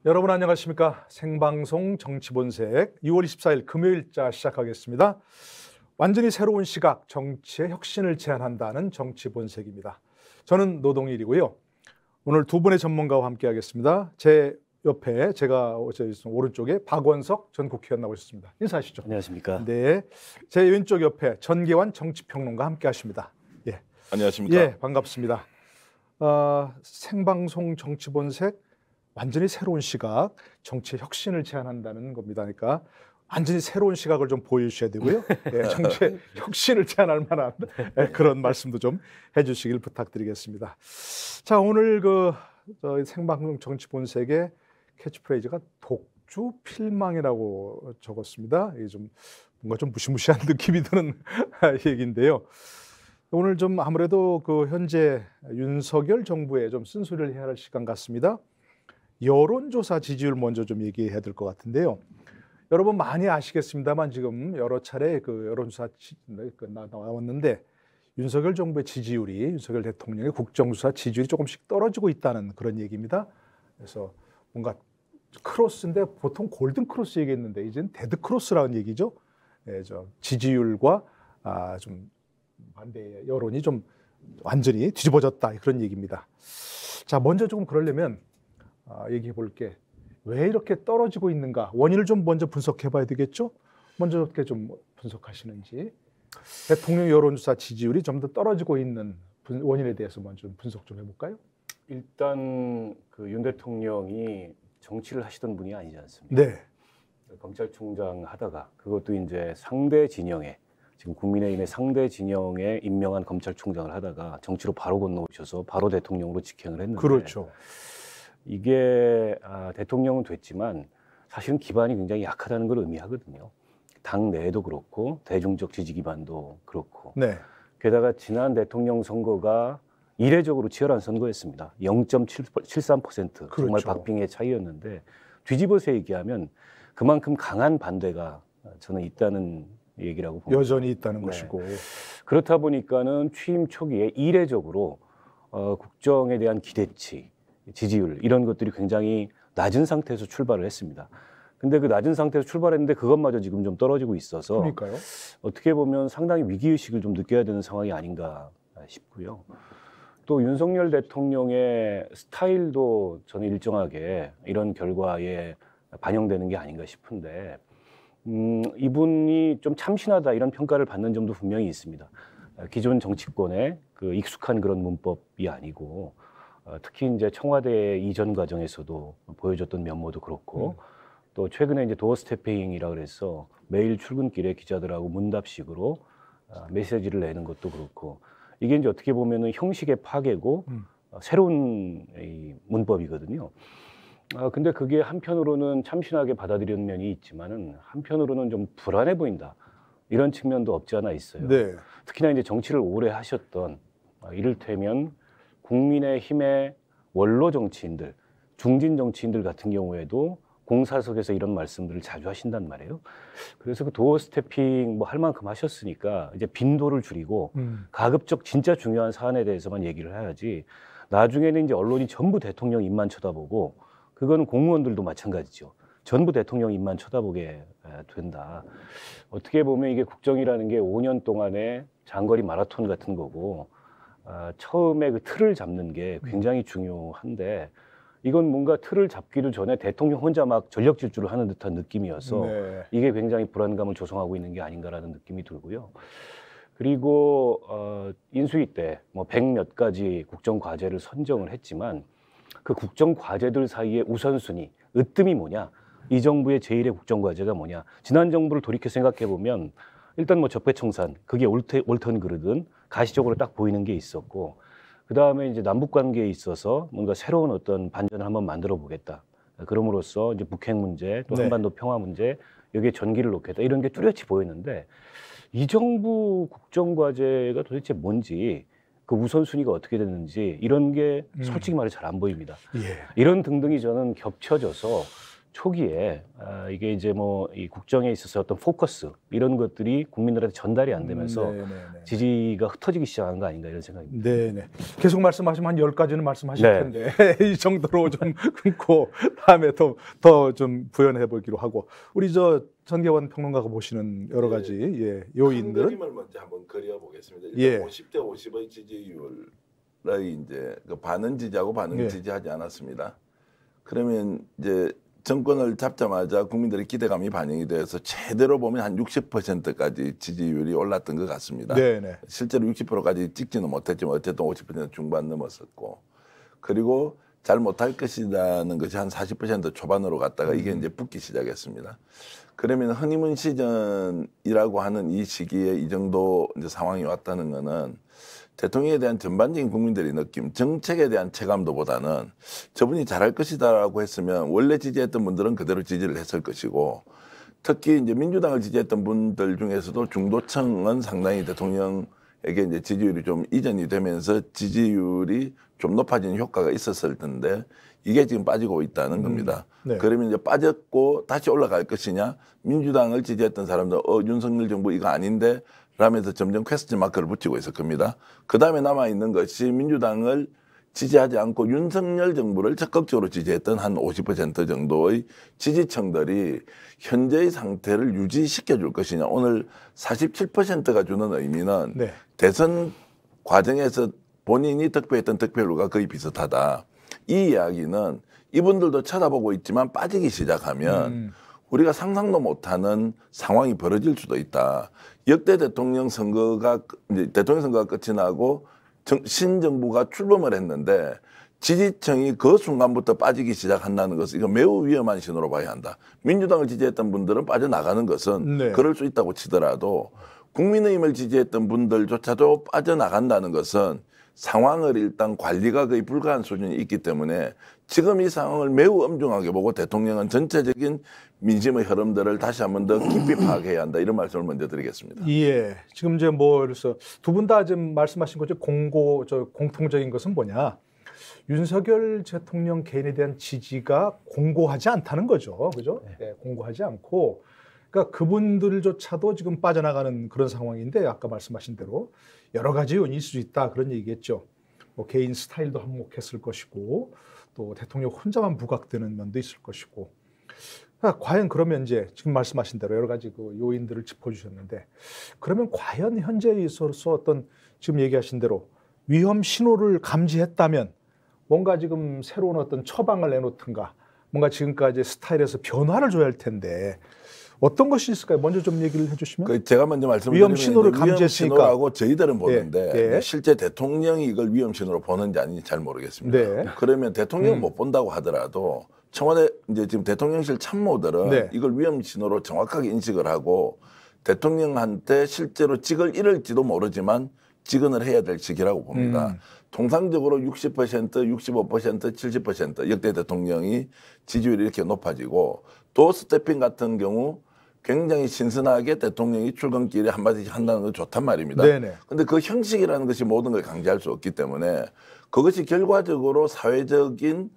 여러분 안녕하십니까? 생방송 정치본색 6월 24일 금요일자 시작하겠습니다. 완전히 새로운 시각, 정치의 혁신을 제안한다는 정치본색입니다. 저는 노동일이고요. 오늘 두 분의 전문가와 함께하겠습니다. 제 옆에 제가 오른쪽에 박원석 전 국회의원 나오셨습니다. 인사하시죠. 안녕하십니까? 네, 제 왼쪽 옆에 전계환 정치평론가 함께하십니다. 예, 안녕하십니까? 예, 반갑습니다. 생방송 정치본색 완전히 새로운 시각, 정치의 혁신을 제안한다는 겁니다. 그러니까 완전히 새로운 시각을 좀 보여주셔야 되고요. 예, 정치의 혁신을 제안할 만한 그런 말씀도 좀 해주시길 부탁드리겠습니다. 자, 오늘 저희 생방송 정치본색의 캐치프레이즈가 독주 필망이라고 적었습니다. 이게 좀 뭔가 좀 무시무시한 느낌이 드는 얘기인데요. 오늘 좀 아무래도 현재 윤석열 정부에 좀 쓴소리를 해야 할 시간 같습니다. 여론조사 지지율 먼저 좀 얘기해야 될 것 같은데요. 여러분 많이 아시겠습니다만 지금 여러 차례 여론조사 나왔는데 윤석열 정부의 지지율이, 윤석열 대통령의 국정조사 지지율이 조금씩 떨어지고 있다는 그런 얘기입니다. 그래서 뭔가 크로스인데 보통 골든 크로스 얘기했는데 이제는 데드 크로스라는 얘기죠. 예, 지지율과 좀 반대 여론이 좀 완전히 뒤집어졌다 그런 얘기입니다. 자, 먼저 조금 그러려면 얘기해 볼게. 왜 이렇게 떨어지고 있는가? 원인을 좀 먼저 분석해 봐야 되겠죠? 먼저 어떻게 좀 분석하시는지. 대통령 여론조사 지지율이 좀 더 떨어지고 있는 원인에 대해서 먼저 분석 좀 해볼까요? 일단 윤 대통령이 정치를 하시던 분이 아니지 않습니까? 네. 검찰총장 하다가 그것도 이제 상대 진영에, 지금 국민의힘의 상대 진영에 임명한 검찰총장을 하다가 정치로 바로 건너오셔서 바로 대통령으로 직행을 했는데, 그렇죠. 이게 대통령은 됐지만 사실은 기반이 굉장히 약하다는 걸 의미하거든요. 당 내에도 그렇고 대중적 지지 기반도 그렇고. 네. 게다가 지난 대통령 선거가 이례적으로 치열한 선거였습니다. 0.73% 그렇죠. 정말 박빙의 차이였는데, 뒤집어서 얘기하면 그만큼 강한 반대가 저는 있다는 얘기라고 봅니다. 여전히 있다는 네. 것이고. 그렇다 보니까는 취임 초기에 이례적으로 국정에 대한 기대치, 지지율 이런 것들이 굉장히 낮은 상태에서 출발을 했습니다. 근데 그 낮은 상태에서 출발했는데 그것마저 지금 좀 떨어지고 있어서, 그러니까요. 어떻게 보면 상당히 위기의식을 좀 느껴야 되는 상황이 아닌가 싶고요. 또 윤석열 대통령의 스타일도 저는 일정하게 이런 결과에 반영되는 게 아닌가 싶은데, 이분이 좀 참신하다 이런 평가를 받는 점도 분명히 있습니다. 기존 정치권의 익숙한 그런 문법이 아니고, 특히 이제 청와대 이전 과정에서도 보여줬던 면모도 그렇고, 또 최근에 이제 도어 스태핑이라 그래서 매일 출근길에 기자들하고 문답식으로 메시지를 내는 것도 그렇고, 이게 이제 어떻게 보면은 형식의 파괴고 새로운 이 문법이거든요. 근데 그게 한편으로는 참신하게 받아들이는 면이 있지만은 한편으로는 좀 불안해 보인다, 이런 측면도 없지 않아 있어요. 네. 특히나 이제 정치를 오래 하셨던 이를테면 국민의힘의 원로 정치인들, 중진 정치인들 같은 경우에도 공사석에서 이런 말씀들을 자주 하신단 말이에요. 그래서 도어 스태핑 할 만큼 하셨으니까 이제 빈도를 줄이고 가급적 진짜 중요한 사안에 대해서만 얘기를 해야지, 나중에는 이제 언론이 전부 대통령 입만 쳐다보고, 그거는 공무원들도 마찬가지죠. 전부 대통령 입만 쳐다보게 된다. 어떻게 보면 이게 국정이라는 게 5년 동안의 장거리 마라톤 같은 거고, 처음에 그 틀을 잡는 게 굉장히 중요한데, 이건 뭔가 틀을 잡기도 전에 대통령 혼자 막 전력 질주를 하는 듯한 느낌이어서 네. 이게 굉장히 불안감을 조성하고 있는 게 아닌가라는 느낌이 들고요. 그리고 인수위 때 100몇 가지 국정 과제를 선정을 했지만, 그 국정 과제들 사이에 우선순위, 으뜸이 뭐냐, 이 정부의 제1의 국정 과제가 뭐냐. 지난 정부를 돌이켜 생각해 보면 일단 적폐청산, 그게 옳든 그르든 가시적으로 딱 보이는 게 있었고, 그 다음에 이제 남북 관계에 있어서 뭔가 새로운 어떤 반전을 한번 만들어 보겠다. 그럼으로써 이제 북핵 문제, 또 네. 한반도 평화 문제, 여기에 전기를 놓겠다, 이런 게 뚜렷이 보였는데, 이 정부 국정 과제가 도대체 뭔지, 그 우선순위가 어떻게 됐는지, 이런 게 솔직히 말해 잘 안 보입니다. 예. 이런 등등이 저는 겹쳐져서 초기에 이게 이제 뭐 이 국정에 있어서 어떤 포커스 이런 것들이 국민들한테 전달이 안 되면서 지지가 흩어지기 시작한 거 아닌가 이런 생각입니다. 네네. 계속 말씀하시면 한 10가지는 말씀하실 네. 텐데 이 정도로 좀 끊고 다음에 더 좀 부연해 보기로 하고 우리 저 전계원 평론가가 보시는 여러 가지 예, 요인들 그림을 먼저 한번 그려보겠습니다. 일단 예. 50대 50의 지지율이 이제 그 반은 지지하고 반은 예. 지지하지 않았습니다. 그러면 이제 정권을 잡자마자 국민들의 기대감이 반영이 되어서 제대로 보면 한 60%까지 지지율이 올랐던 것 같습니다. 네네. 실제로 60%까지 찍지는 못했지만 어쨌든 50% 중반 넘었었고, 그리고 잘 못할 것이라는 것이 한 40% 초반으로 갔다가 이게 이제 붙기 시작했습니다. 그러면 허니문 시즌이라고 하는 이 시기에 이 정도 이제 상황이 왔다는 거는 대통령에 대한 전반적인 국민들의 느낌, 정책에 대한 체감도보다는 저분이 잘할 것이다라고 했으면 원래 지지했던 분들은 그대로 지지를 했을 것이고, 특히 이제 민주당을 지지했던 분들 중에서도 중도층은 상당히 대통령에게 이제 지지율이 좀 이전이 되면서 지지율이 좀 높아지는 효과가 있었을 텐데 이게 지금 빠지고 있다는 겁니다. 네. 그러면 이제 빠졌고 다시 올라갈 것이냐, 민주당을 지지했던 사람들 윤석열 정부 이거 아닌데 라면서 점점 퀘스천 마크를 붙이고 있을 겁니다. 그 다음에 남아있는 것이 민주당을 지지하지 않고 윤석열 정부를 적극적으로 지지했던 한 50% 정도의 지지층들이 현재의 상태를 유지시켜 줄 것이냐. 오늘 47%가 주는 의미는 네. 대선 과정에서 본인이 득표했던 득표율과 거의 비슷하다. 이 이야기는 이분들도 쳐다보고 있지만 빠지기 시작하면 우리가 상상도 못하는 상황이 벌어질 수도 있다. 역대 대통령 선거가 이제 대통령 선거가 끝이 나고 신정부가 출범을 했는데 지지층이 그 순간부터 빠지기 시작한다는 것은 이거 매우 위험한 신호로 봐야 한다. 민주당을 지지했던 분들은 빠져나가는 것은 네. 그럴 수 있다고 치더라도 국민의힘을 지지했던 분들조차도 빠져나간다는 것은 상황을 일단 관리가 거의 불가한 수준이 있기 때문에 지금 이 상황을 매우 엄중하게 보고 대통령은 전체적인 민심의 흐름들을 다시 한 번 더 깊이 파악해야 한다. 이런 말씀을 먼저 드리겠습니다. 예. 지금 이제 뭐 그래서 두 분 다 지금 말씀하신 거죠. 공통적인 것은 뭐냐? 윤석열 대통령 개인에 대한 지지가 공고하지 않다는 거죠. 그죠? 네, 공고하지 않고 그러니까 그분들조차도 지금 빠져나가는 그런 상황인데 아까 말씀하신 대로 여러 가지 요인이 있을 수 있다 그런 얘기겠죠. 뭐 개인 스타일도 한몫했을 것이고 또 대통령 혼자만 부각되는 면도 있을 것이고. 과연 그러면 이제 지금 말씀하신 대로 여러 가지 그 요인들을 짚어주셨는데 그러면 과연 현재에 있어서 어떤 지금 얘기하신 대로 위험 신호를 감지했다면 뭔가 지금 새로운 어떤 처방을 내놓든가 뭔가 지금까지 스타일에서 변화를 줘야 할 텐데 어떤 것이 있을까요? 먼저 좀 얘기를 해주시면. 제가 먼저 말씀드리면 위험 신호를 감지했으니까. 위험 신호라고 저희들은 보는데 예. 실제 대통령이 이걸 위험 신호로 보는지 아닌지 잘 모르겠습니다. 네. 그러면 대통령은 못 본다고 하더라도 청와대 이제 지금 대통령실 참모들은 네. 이걸 위험 신호로 정확하게 인식을 하고 대통령한테 실제로 직을 잃을지도 모르지만 직언을 해야 될 시기라고 봅니다. 통상적으로 60%, 65%, 70% 역대 대통령이 지지율이 이렇게 높아지고 도어스태핑 같은 경우 굉장히 신선하게 대통령이 출근길에 한마디씩 한다는 건 좋단 말입니다. 그런데 그 형식이라는 것이 모든 걸 강제할 수 없기 때문에 그것이 결과적으로 사회적인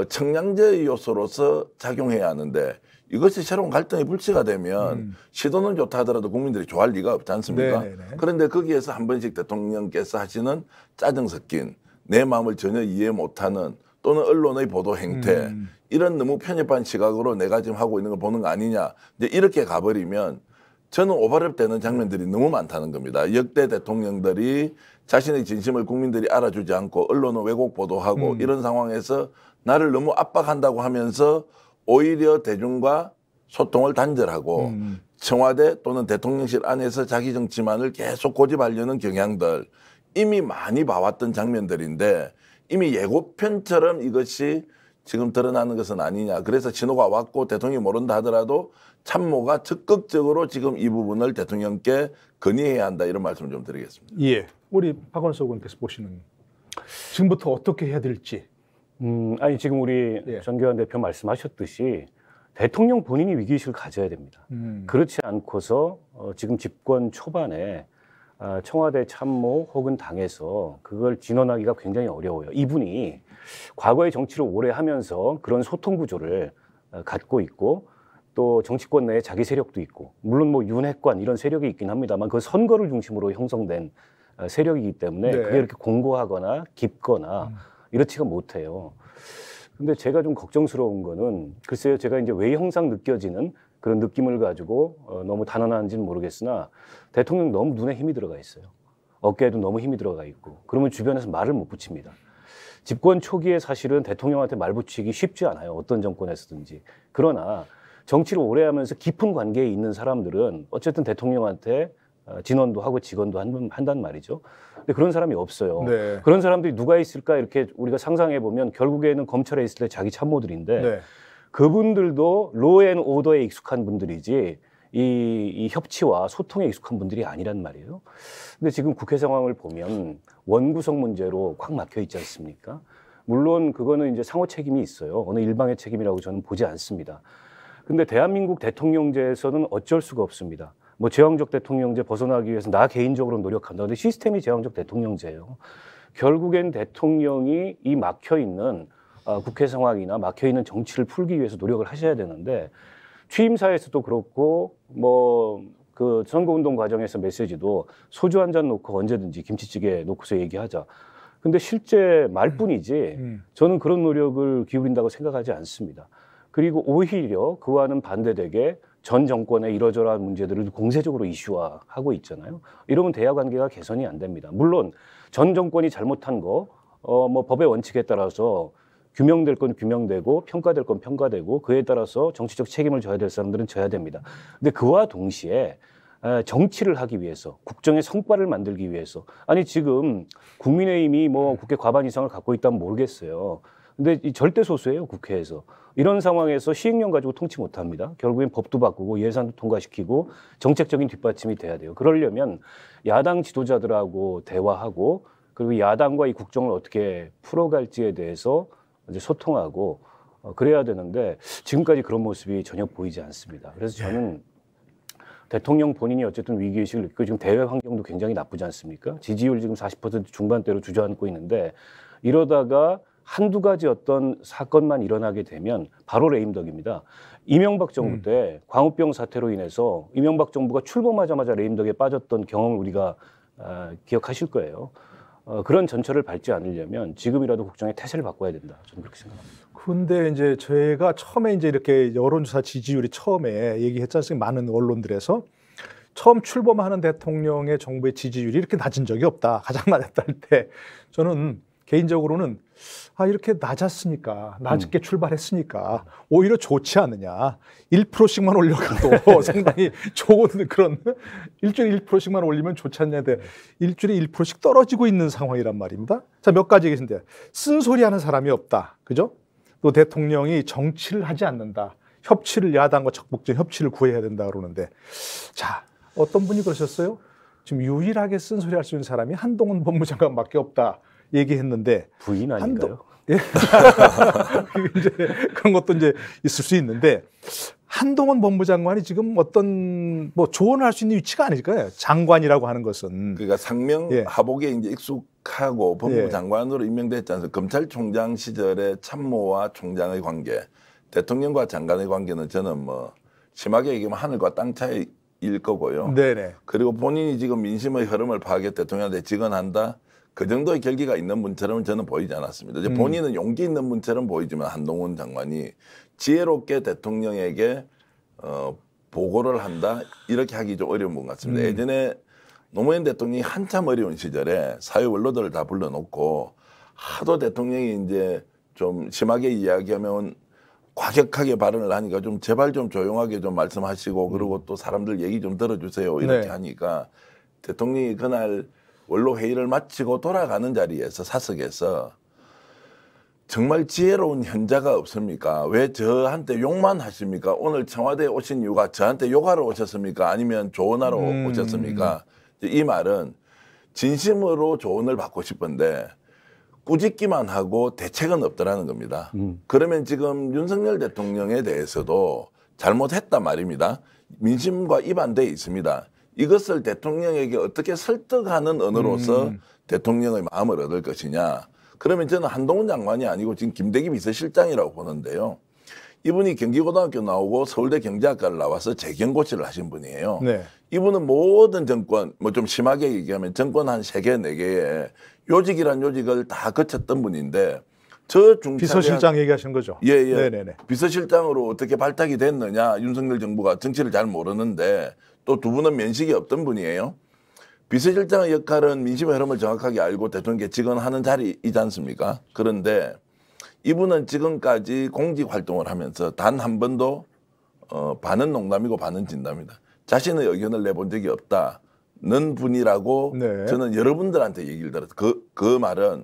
청량제 요소로서 작용해야 하는데 이것이 새로운 갈등의 불씨가 되면 시도는 좋다 하더라도 국민들이 좋아할 리가 없지 않습니까? 그런데 거기에서 한 번씩 대통령께서 하시는 짜증 섞인 내 마음을 전혀 이해 못하는 또는 언론의 보도 행태 이런 너무 편협한 시각으로 내가 지금 하고 있는 걸 보는 거 아니냐 이제 이렇게 가버리면 저는 오버랩되는 장면들이 너무 많다는 겁니다. 역대 대통령들이 자신의 진심을 국민들이 알아주지 않고 언론은 왜곡 보도하고 이런 상황에서 나를 너무 압박한다고 하면서 오히려 대중과 소통을 단절하고 청와대 또는 대통령실 안에서 자기 정치만을 계속 고집하려는 경향들 이미 많이 봐왔던 장면들인데 이미 예고편처럼 이것이 지금 드러나는 것은 아니냐. 그래서 신호가 왔고 대통령이 모른다 하더라도 참모가 적극적으로 지금 이 부분을 대통령께 건의해야 한다. 이런 말씀을 좀 드리겠습니다. 예, 우리 박원석 의원께서 보시는 지금부터 어떻게 해야 될지. 아니 지금 우리 전교환 대표 말씀하셨듯이 대통령 본인이 위기의식을 가져야 됩니다. 그렇지 않고서 지금 집권 초반에 청와대 참모 혹은 당에서 그걸 진언하기가 굉장히 어려워요. 이분이 과거의 정치를 오래 하면서 그런 소통 구조를 갖고 있고 또 정치권 내에 자기 세력도 있고 물론 뭐 윤핵관 이런 세력이 있긴 합니다만 그 선거를 중심으로 형성된 세력이기 때문에 네. 그게 이렇게 공고하거나 깊거나 이렇지가 못해요. 근데 제가 좀 걱정스러운 거는 글쎄요, 제가 이제 외형상 느껴지는 그런 느낌을 가지고 너무 단언하는지는 모르겠으나 대통령 너무 눈에 힘이 들어가 있어요. 어깨에도 너무 힘이 들어가 있고 그러면 주변에서 말을 못 붙입니다. 집권 초기에 사실은 대통령한테 말 붙이기 쉽지 않아요. 어떤 정권에서든지. 그러나 정치를 오래 하면서 깊은 관계에 있는 사람들은 어쨌든 대통령한테 진언도 하고 직언도 한단 말이죠. 근데 그런 사람이 없어요. 네. 그런 사람들이 누가 있을까 이렇게 우리가 상상해 보면 결국에는 검찰에 있을 때 자기 참모들인데 네. 그분들도 로앤오더에 익숙한 분들이지 이 협치와 소통에 익숙한 분들이 아니란 말이에요. 근데 지금 국회 상황을 보면 원구성 문제로 꽉 막혀 있지 않습니까? 물론 그거는 이제 상호 책임이 있어요. 어느 일방의 책임이라고 저는 보지 않습니다. 근데 대한민국 대통령제에서는 어쩔 수가 없습니다. 뭐 제왕적 대통령제 벗어나기 위해서 나 개인적으로 노력한다. 근데 시스템이 제왕적 대통령제예요. 결국엔 대통령이 이 막혀 있는 국회 상황이나 막혀 있는 정치를 풀기 위해서 노력을 하셔야 되는데 취임사에서도 그렇고 뭐 그 선거운동 과정에서 메시지도 소주 한 잔 놓고 언제든지 김치찌개 놓고서 얘기하자. 근데 실제 말뿐이지 저는 그런 노력을 기울인다고 생각하지 않습니다. 그리고 오히려 그와는 반대되게 전 정권의 이러저러한 문제들을 공세적으로 이슈화하고 있잖아요. 이러면 대화 관계가 개선이 안 됩니다. 물론 전 정권이 잘못한 거, 뭐 법의 원칙에 따라서 규명될 건 규명되고 평가될 건 평가되고 그에 따라서 정치적 책임을 져야 될 사람들은 져야 됩니다. 근데 그와 동시에 정치를 하기 위해서 국정의 성과를 만들기 위해서 아니 지금 국민의힘이 뭐 국회 과반 이상을 갖고 있다면 모르겠어요. 근데 이 절대 소수예요, 국회에서. 이런 상황에서 시행령 가지고 통치 못합니다. 결국엔 법도 바꾸고 예산도 통과시키고 정책적인 뒷받침이 돼야 돼요. 그러려면 야당 지도자들하고 대화하고 그리고 야당과 이 국정을 어떻게 풀어갈지에 대해서 이제 소통하고 그래야 되는데 지금까지 그런 모습이 전혀 보이지 않습니다. 그래서 저는 대통령 본인이 어쨌든 위기의식을 느끼고 지금 대외 환경도 굉장히 나쁘지 않습니까? 지지율 지금 40% 중반대로 주저앉고 있는데 이러다가 한두 가지 어떤 사건만 일어나게 되면 바로 레임덕입니다. 이명박 정부 때 광우병 사태로 인해서 이명박 정부가 출범하자마자 레임덕에 빠졌던 경험을 우리가 기억하실 거예요. 그런 전철을 밟지 않으려면 지금이라도 국정의 태세를 바꿔야 된다. 저는 그렇게 생각합니다. 근데 이제 저희가 처음에 이제 이렇게 여론조사 지지율이 처음에 얘기했지 않습니까? 많은 언론들에서 처음 출범하는 대통령의 정부의 지지율이 이렇게 낮은 적이 없다. 가장 낮았다 할 때 저는 개인적으로는 이렇게 낮았으니까 낮게 출발했으니까 오히려 좋지 않느냐. 1%씩만 올려가도 상당히 좋은 그런 일주일에 1%씩만 올리면 좋지 않냐인데 일주일에 1%씩 떨어지고 있는 상황이란 말입니다. 자, 몇 가지 계신데 쓴소리하는 사람이 없다. 그죠? 또 대통령이 정치를 하지 않는다. 협치를 야당과 적극적 협치를 구해야 된다 그러는데 자, 어떤 분이 그러셨어요? 지금 유일하게 쓴소리할 수 있는 사람이 한동훈 법무장관밖에 없다. 얘기했는데 부인 아닌가요? 예. 이제 그런 것도 이제 있을 수 있는데 한동훈 법무장관이 지금 어떤 뭐 조언을 할 수 있는 위치가 아닐까요? 장관이라고 하는 것은 그러니까 상명 하복에 이제 익숙하고 법무장관으로 임명됐지 않습니까? 검찰총장 시절에 참모와 총장의 관계, 대통령과 장관의 관계는 저는 뭐 심하게 얘기하면 하늘과 땅 차이일 거고요. 네네. 그리고 본인이 지금 민심의 흐름을 파악해 대통령한테 직언한다. 그 정도의 결기가 있는 분처럼 저는 보이지 않았습니다. 이제 본인은 용기 있는 분처럼 보이지만 한동훈 장관이 지혜롭게 대통령에게 보고를 한다 이렇게 하기 좀 어려운 분 같습니다. 예전에 노무현 대통령이 한참 어려운 시절에 사회 원로들을 다 불러놓고 하도 대통령이 이제 좀 심하게 이야기하면 과격하게 발언을 하니까 좀 제발 좀 조용하게 좀 말씀하시고 그리고 또 사람들 얘기 좀 들어주세요 이렇게 하니까 대통령이 그날 원로 회의를 마치고 돌아가는 자리에서 사석에서 정말 지혜로운 현자가 없습니까? 왜 저한테 욕만 하십니까? 오늘 청와대에 오신 이유가 저한테 욕하러 오셨습니까? 아니면 조언하러 오셨습니까? 이 말은 진심으로 조언을 받고 싶은데 꾸짖기만 하고 대책은 없더라는 겁니다. 그러면 지금 윤석열 대통령에 대해서도 잘못했단 말입니다. 민심과 이반돼 있습니다. 이것을 대통령에게 어떻게 설득하는 언어로서 대통령의 마음을 얻을 것이냐. 그러면 저는 한동훈 장관이 아니고 지금 김대기 비서실장이라고 보는데요. 이분이 경기고등학교 나오고 서울대 경제학과를 나와서 재경고시를 하신 분이에요. 네. 이분은 모든 정권, 뭐 좀 심하게 얘기하면 정권 한 3개, 4개에 요직이란 요직을 다 거쳤던 분인데 저 중차대한 비서실장 얘기하시는 거죠? 예, 예. 네네네. 비서실장으로 어떻게 발탁이 됐느냐. 윤석열 정부가 정치를 잘 모르는데 또 두 분은 면식이 없던 분이에요. 비서실장의 역할은 민심의 흐름을 정확하게 알고 대통령께 직언하는 자리이지 않습니까? 그런데 이분은 지금까지 공직 활동을 하면서 단 한 번도 반은 농담이고 반은 진담이다. 자신의 의견을 내본 적이 없다는 분이라고 네. 저는 여러분들한테 얘기를 들었어요. 그 말은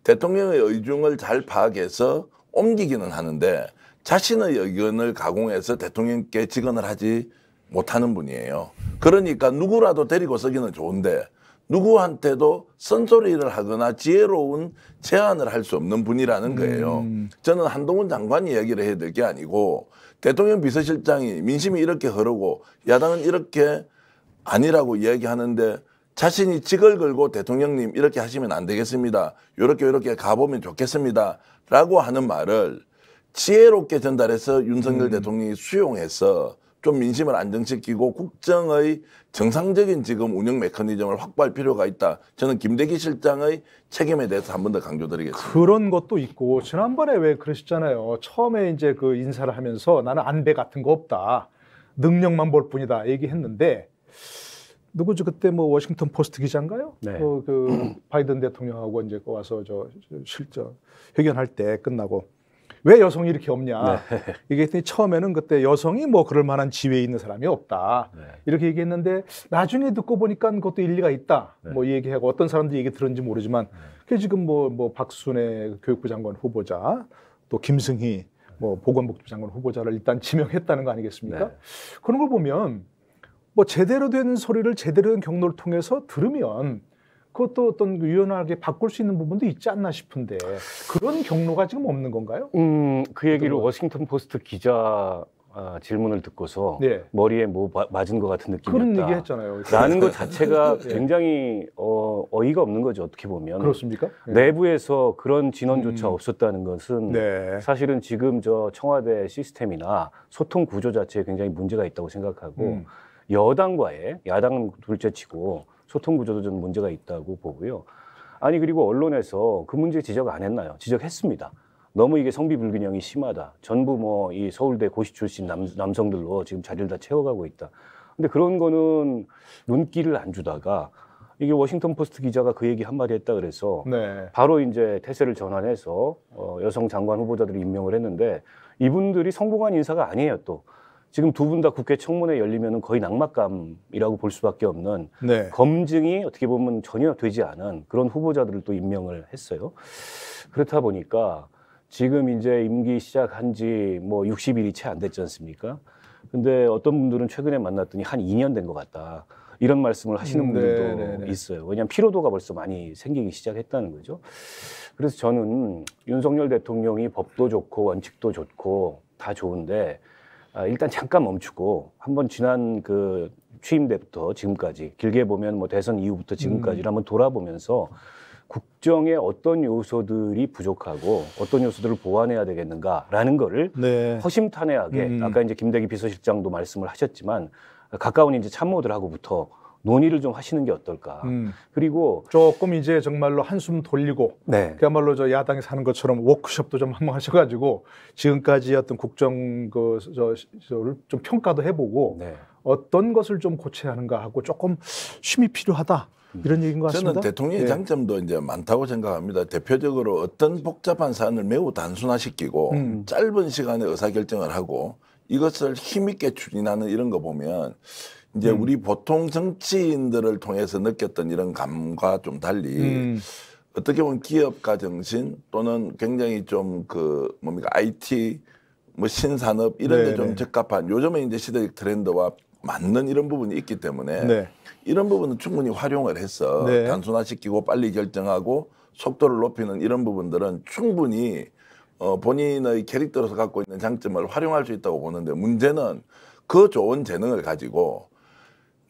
대통령의 의중을 잘 파악해서 옮기기는 하는데 자신의 의견을 가공해서 대통령께 직언을 하지 못하는 분이에요. 그러니까 누구라도 데리고 서기는 좋은데 누구한테도 쓴소리를 하거나 지혜로운 제안을 할 수 없는 분이라는 거예요. 저는 한동훈 장관 이야기를 해야 될 게 아니고 대통령 비서실장이 민심이 이렇게 흐르고 야당은 이렇게 아니라고 이야기하는데 자신이 직을 걸고 대통령님 이렇게 하시면 안 되겠습니다. 요렇게 가보면 좋겠습니다. 라고 하는 말을 지혜롭게 전달해서 윤석열 대통령이 수용해서 좀 민심을 안정시키고 국정의 정상적인 지금 운영 메커니즘을 확보할 필요가 있다. 저는 김대기 실장의 책임에 대해서 한 번 더 강조드리겠습니다. 그런 것도 있고 지난번에 왜 그러셨잖아요. 처음에 이제 그 인사를 하면서 나는 안배 같은 거 없다. 능력만 볼 뿐이다. 얘기했는데 누구죠? 그때 뭐 워싱턴 포스트 기자인가요? 네. 그 바이든 대통령하고 이제 와서 실전 회견할 때 끝나고 왜 여성이 이렇게 없냐? 이게 처음에는 그때 여성이 뭐 그럴 만한 지위에 있는 사람이 없다. 이렇게 얘기했는데 나중에 듣고 보니까 그것도 일리가 있다. 뭐 얘기하고 어떤 사람들이 얘기 들었는지 모르지만 그게 지금 뭐 박순애 교육부 장관 후보자 또 김승희 뭐 보건복지부 장관 후보자를 일단 지명했다는 거 아니겠습니까? 그런 걸 보면 뭐 제대로 된 소리를 제대로 된 경로를 통해서 들으면 그것도 어떤 유연하게 바꿀 수 있는 부분도 있지 않나 싶은데 그런 경로가 지금 없는 건가요? 그 얘기를 워싱턴 포스트 기자 질문을 듣고서 머리에 뭐 맞은 것 같은 느낌이었다. 그런 얘기 했잖아요. 라는 것 자체가 굉장히 어이가 없는 거죠. 어떻게 보면. 그렇습니까? 내부에서 그런 진언조차 없었다는 것은 사실은 지금 저 청와대 시스템이나 소통 구조 자체에 굉장히 문제가 있다고 생각하고 여당과의 야당은 둘째치고 소통 구조도 좀 문제가 있다고 보고요. 아니 그리고 언론에서 그 문제 지적 안 했나요? 지적했습니다. 너무 이게 성비 불균형이 심하다. 전부 뭐 이 서울대 고시 출신 남성들로 지금 자리를 다 채워가고 있다. 근데 그런 거는 눈길을 안 주다가 이게 워싱턴 포스트 기자가 그 얘기 한마디 했다 그래서 바로 이제 태세를 전환해서 여성 장관 후보자들을 임명을 했는데 이분들이 성공한 인사가 아니에요 또. 지금 두 분 다 국회 청문회 열리면 거의 낙막감이라고 볼 수밖에 없는 검증이 어떻게 보면 전혀 되지 않은 그런 후보자들을 또 임명을 했어요. 그렇다 보니까 지금 이제 임기 시작한 지 뭐 60일이 채 안 됐지 않습니까? 근데 어떤 분들은 최근에 만났더니 한 2년 된 것 같다. 이런 말씀을 하시는 분들도 있어요. 왜냐하면 피로도가 벌써 많이 생기기 시작했다는 거죠. 그래서 저는 윤석열 대통령이 법도 좋고 원칙도 좋고 다 좋은데 일단 잠깐 멈추고 한번 지난 그 취임 때부터 지금까지 길게 보면 뭐 대선 이후부터 지금까지를 한번 돌아보면서 국정에 어떤 요소들이 부족하고 어떤 요소들을 보완해야 되겠는가라는 거를 허심탄회하게 아까 이제 김대기 비서실장도 말씀을 하셨지만 가까운 이제 참모들하고부터 논의를 좀 하시는 게 어떨까. 그리고 조금 이제 정말로 한숨 돌리고 그야말로 저 야당에서 하는 것처럼 워크숍도 좀 한번 하셔가지고 지금까지 어떤 국정 그저를 좀 평가도 해보고 어떤 것을 좀 고쳐야 하는가 하고 조금 쉼이 필요하다. 이런 얘기인 것 같습니다. 저는 대통령의 장점도 이제 많다고 생각합니다. 대표적으로 어떤 복잡한 사안을 매우 단순화시키고 짧은 시간에 의사결정을 하고 이것을 힘있게 추진하는 이런 거 보면 이제 우리 보통 정치인들을 통해서 느꼈던 이런 감과 좀 달리 어떻게 보면 기업가 정신 또는 굉장히 좀 그 뭡니까 IT 뭐 신산업 이런 데 좀 적합한 요즘에 이제 시대적 트렌드와 맞는 이런 부분이 있기 때문에 이런 부분은 충분히 활용을 해서 단순화시키고 빨리 결정하고 속도를 높이는 이런 부분들은 충분히 본인의 캐릭터로서 갖고 있는 장점을 활용할 수 있다고 보는데 문제는 그 좋은 재능을 가지고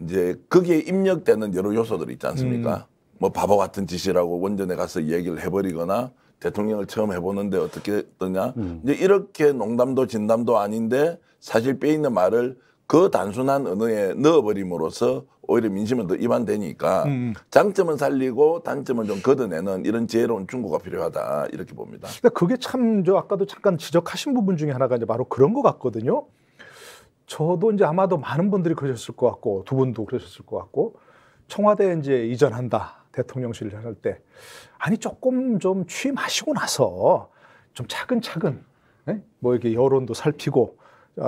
이제 거기에 입력되는 여러 요소들이 있지 않습니까? 뭐 바보 같은 짓이라고 원전에 가서 얘기를 해버리거나 대통령을 처음 해보는데 어떻게 뜨냐. 이제 이렇게 농담도 진담도 아닌데 사실 빼 있는 말을 그 단순한 언어에 넣어버림으로써 오히려 민심은 더 이반되니까 장점은 살리고 단점은 좀 걷어내는 이런 지혜로운 충고가 필요하다 이렇게 봅니다. 근데 그게 참 저 아까도 잠깐 지적하신 부분 중에 하나가 이제 바로 그런 것 같거든요. 저도 이제 아마도 많은 분들이 그러셨을 것 같고 두 분도 그러셨을 것 같고 청와대에 이제 이전한다 대통령실을 할 때 아니 조금 좀 취임하시고 나서 좀 차근차근 뭐 이렇게 여론도 살피고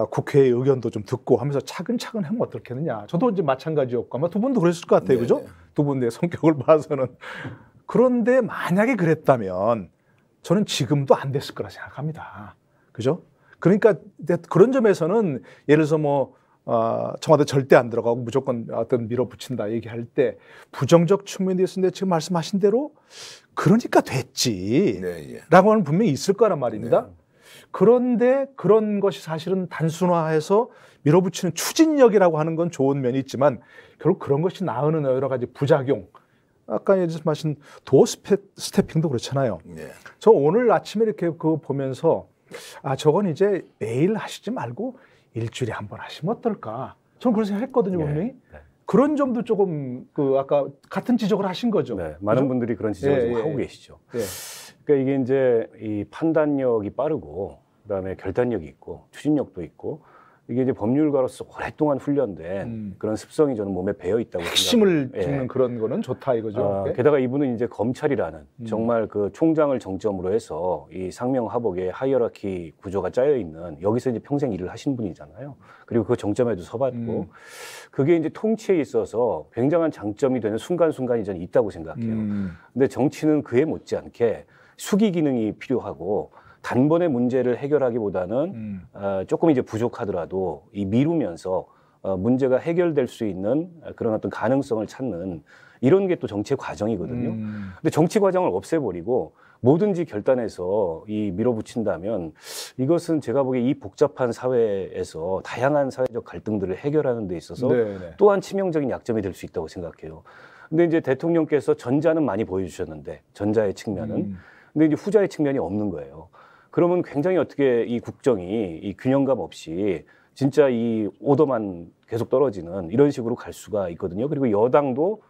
국회의 의견도 좀 듣고 하면서 차근차근 하면 어떻겠느냐. 저도 이제 마찬가지였고 아마 두 분도 그랬을 것 같아요. 그죠? 두 분의 성격을 봐서는. 그런데 만약에 그랬다면 저는 지금도 안 됐을 거라 생각합니다. 그죠? 그러니까 그런 점에서는 예를 들어서 뭐 청와대 절대 안 들어가고 무조건 어떤 밀어붙인다 얘기할 때 부정적 측면이 있었는데 지금 말씀하신 대로 그러니까 됐지 라고 하는 분명히 있을 거란 말입니다. 그런데 그런 것이 사실은 단순화해서 밀어붙이는 추진력이라고 하는 건 좋은 면이 있지만 결국 그런 것이 낳는 여러 가지 부작용 아까 말씀하신 도어 스태핑도 그렇잖아요. 저 오늘 아침에 이렇게 그거 보면서 저건 이제 매일 하시지 말고 일주일에 한 번 하시면 어떨까? 저는 그런 생각 했거든요, 분명히. 그런 점도 조금 아까 같은 지적을 하신 거죠. 많은 그죠? 분들이 그런 지적을 하고 계시죠. 그러니까 이게 이제 이 판단력이 빠르고 그다음에 결단력이 있고 추진력도 있고 이게 이제 법률가로서 오랫동안 훈련된 그런 습성이 저는 몸에 배어 있다고 핵심을 찍는 그런 거는 좋다 이거죠. 게다가 이분은 이제 검찰이라는 정말 그 총장을 정점으로 해서 이 상명하복의 하이어라키 구조가 짜여 있는 여기서 이제 평생 일을 하신 분이잖아요. 그리고 그 정점에도 서봤고 그게 이제 통치에 있어서 굉장한 장점이 되는 순간순간이 저는 있다고 생각해요. 근데 정치는 그에 못지않게 수기 기능이 필요하고 단번에 문제를 해결하기보다는 조금 이제 부족하더라도 이 미루면서 문제가 해결될 수 있는 그런 어떤 가능성을 찾는 이런 게 또 정치의 과정이거든요. 근데 정치 과정을 없애버리고 뭐든지 결단해서 이 밀어붙인다면 이것은 제가 보기에 이 복잡한 사회에서 다양한 사회적 갈등들을 해결하는 데 있어서 또한 치명적인 약점이 될 수 있다고 생각해요. 근데 이제 대통령께서 전자는 많이 보여주셨는데 전자의 측면은 근데 이제 후자의 측면이 없는 거예요. 그러면 굉장히 어떻게 이 국정이 이 균형감 없이 진짜 이 오더만 계속 떨어지는 이런 식으로 갈 수가 있거든요. 그리고 여당도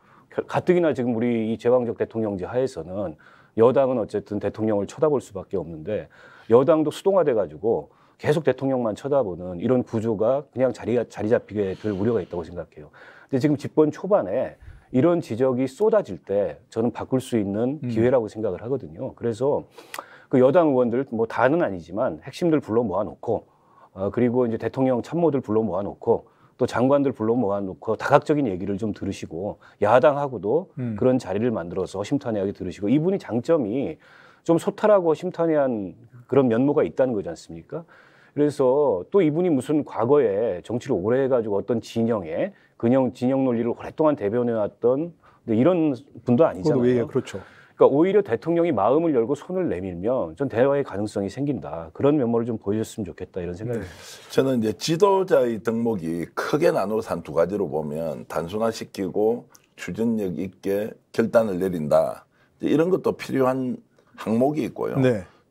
가뜩이나 지금 우리 이 제왕적 대통령제 하에서는 여당은 어쨌든 대통령을 쳐다볼 수밖에 없는데 여당도 수동화돼 가지고 계속 대통령만 쳐다보는 이런 구조가 그냥 자리 잡히게 될 우려가 있다고 생각해요. 근데 지금 집권 초반에 이런 지적이 쏟아질 때 저는 바꿀 수 있는 기회라고 생각을 하거든요. 그래서 그 여당 의원들 뭐 다는 아니지만 핵심들 불러 모아놓고 그리고 이제 대통령 참모들 불러 모아놓고 또 장관들 불러 모아놓고 다각적인 얘기를 좀 들으시고 야당하고도 그런 자리를 만들어서 허심탄회하게 들으시고 이분이 장점이 좀 소탈하고 허심탄회한 그런 면모가 있다는 거지 않습니까? 그래서 또 이분이 무슨 과거에 정치를 오래 해가지고 어떤 진영 논리를 오랫동안 대변해왔던 이런 분도 아니잖아요. 그렇죠. 그러니까 오히려 대통령이 마음을 열고 손을 내밀면 전 대화의 가능성이 생긴다. 그런 면모를 좀 보여줬으면 좋겠다 이런 생각이 듭니다. 저는 이제 지도자의 덕목이 크게 나눠서 한 두 가지로 보면 단순화시키고 추진력 있게 결단을 내린다. 이런 것도 필요한 항목이 있고요.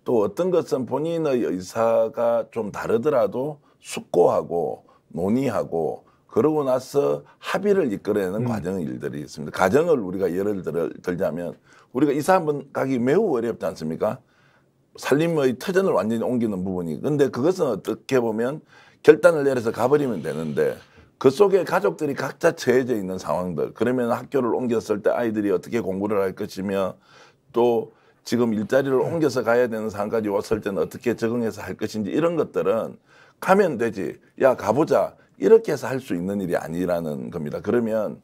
또 어떤 것은 본인의 의사가 좀 다르더라도 숙고하고 논의하고 그러고 나서 합의를 이끌어내는 과정의 일들이 있습니다. 가정을 우리가 예를 들자면 우리가 이사 한번 가기 매우 어렵지 않습니까? 살림의 터전을 완전히 옮기는 부분이. 근데 그것은 어떻게 보면 결단을 내려서 가버리면 되는데 그 속에 가족들이 각자 처해져 있는 상황들. 그러면 학교를 옮겼을 때 아이들이 어떻게 공부를 할 것이며 또 지금 일자리를 옮겨서 가야 되는 상황까지 왔을 때는 어떻게 적응해서 할 것인지 이런 것들은 가면 되지. 야, 가보자. 이렇게 해서 할 수 있는 일이 아니라는 겁니다. 그러면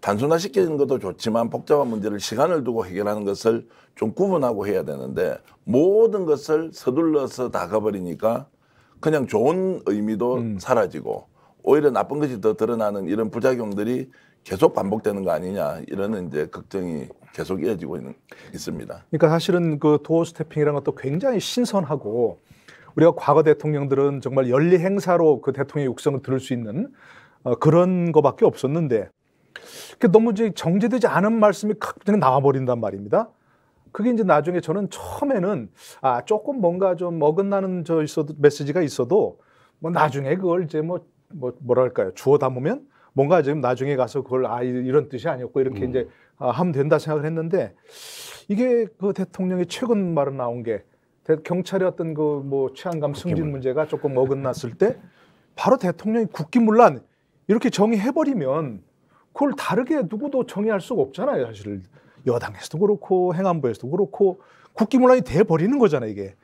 단순화시키는 것도 좋지만 복잡한 문제를 시간을 두고 해결하는 것을 좀 구분하고 해야 되는데 모든 것을 서둘러서 다 가버리니까 그냥 좋은 의미도 사라지고 오히려 나쁜 것이 더 드러나는 이런 부작용들이 계속 반복되는 거 아니냐 이런 이제 걱정이 계속 이어지고 있습니다. 그러니까 사실은 그 도어 스태핑이라는 것도 굉장히 신선하고 우리가 과거 대통령들은 정말 연례 행사로 그 대통령의 육성을 들을 수 있는 그런 거밖에 없었는데 너무 이제 정제되지 않은 말씀이 그냥 나와버린단 말입니다. 그게 이제 나중에 저는 처음에는 조금 뭔가 좀 어긋나는 메시지가 있어도 뭐 나중에 그걸 이제 뭐랄까요, 주워 담으면 뭔가 지금 나중에 가서 그걸 이런 뜻이 아니었고 이렇게 이제 하면 된다 생각을 했는데, 이게 그 대통령의 최근 말은 나온 게 경찰의 어떤 그 뭐 치안감 승진 문제가 조금 어긋났을 때 바로 대통령이 국기문란 이렇게 정의해버리면 그걸 다르게 누구도 정의할 수가 없잖아요. 사실 여당에서도 그렇고 행안부에서도 그렇고 국기문란이 돼버리는 거잖아요. 이게